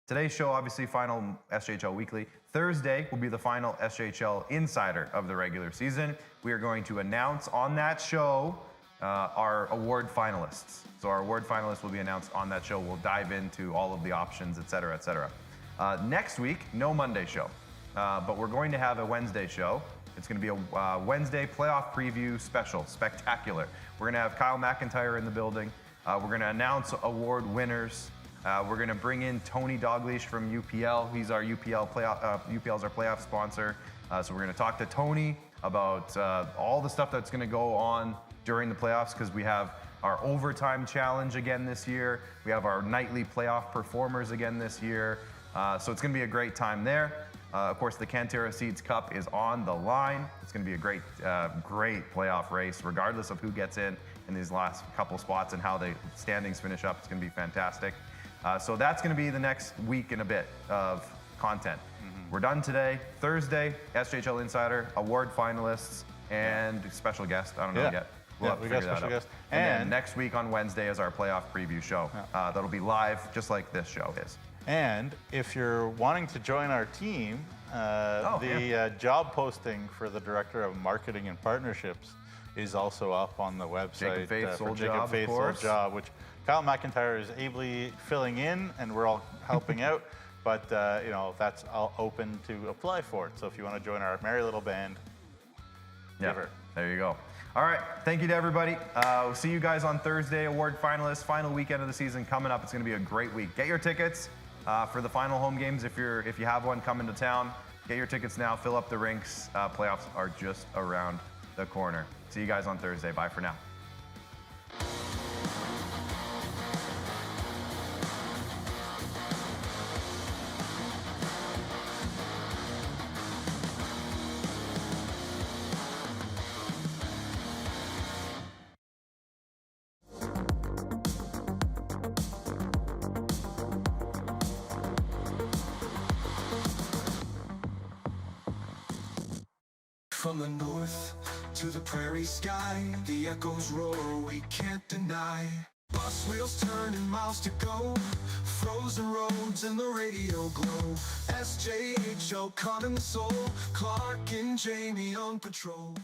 Today's show, obviously, final SJHL Weekly. Thursday will be the final SJHL Insider of the regular season. We are going to announce on that show our award finalists. So our award finalists will be announced on that show. We'll dive into all of the options, et cetera, et cetera. Next week, no Monday show, but we're going to have a Wednesday show. It's going to be a Wednesday playoff preview special, spectacular. We're going to have Kyle McIntyre in the building. We're going to announce award winners. We're going to bring in Tony Dalglish from UPL. He's our UPL's our playoff sponsor. So we're going to talk to Tony about all the stuff that's going to go on during the playoffs, because we have our overtime challenge again this year. We have our nightly playoff performers again this year. So it's going to be a great time there. Of course, the Cantera Seeds Cup is on the line. It's going to be a great playoff race, regardless of who gets in these last couple spots and how the standings finish up. It's going to be fantastic. So that's going to be the next week and a bit of content. We're done today. Thursday, SJHL Insider, award finalists, and special guest. I don't know yet. We'll have to we figure got that special out. guest. And then next week on Wednesday is our playoff preview show. That'll be live, just like this show is. And if you're wanting to join our team, job posting for the Director of Marketing and Partnerships is also up on the website. Jacob Faith's old Jacob job, Faith's of course. old job, which Kyle McIntyre is ably filling in, and we're all helping out. But that's all open to apply for it. So if you want to join our merry little band, give her. There you go. All right, thank you to everybody. We'll see you guys on Thursday. Award finalists, final weekend of the season coming up. It's going to be a great week. Get your tickets for the final home games if you have one coming to town. Get your tickets now. Fill up the rinks. Playoffs are just around the corner. See you guys on Thursday. Bye for now. From the north to the prairie sky, the echoes roar, we can't deny. Bus wheels turning, miles to go, frozen roads and the radio glow. SJHL calling the soul, Clark and Jamie on patrol.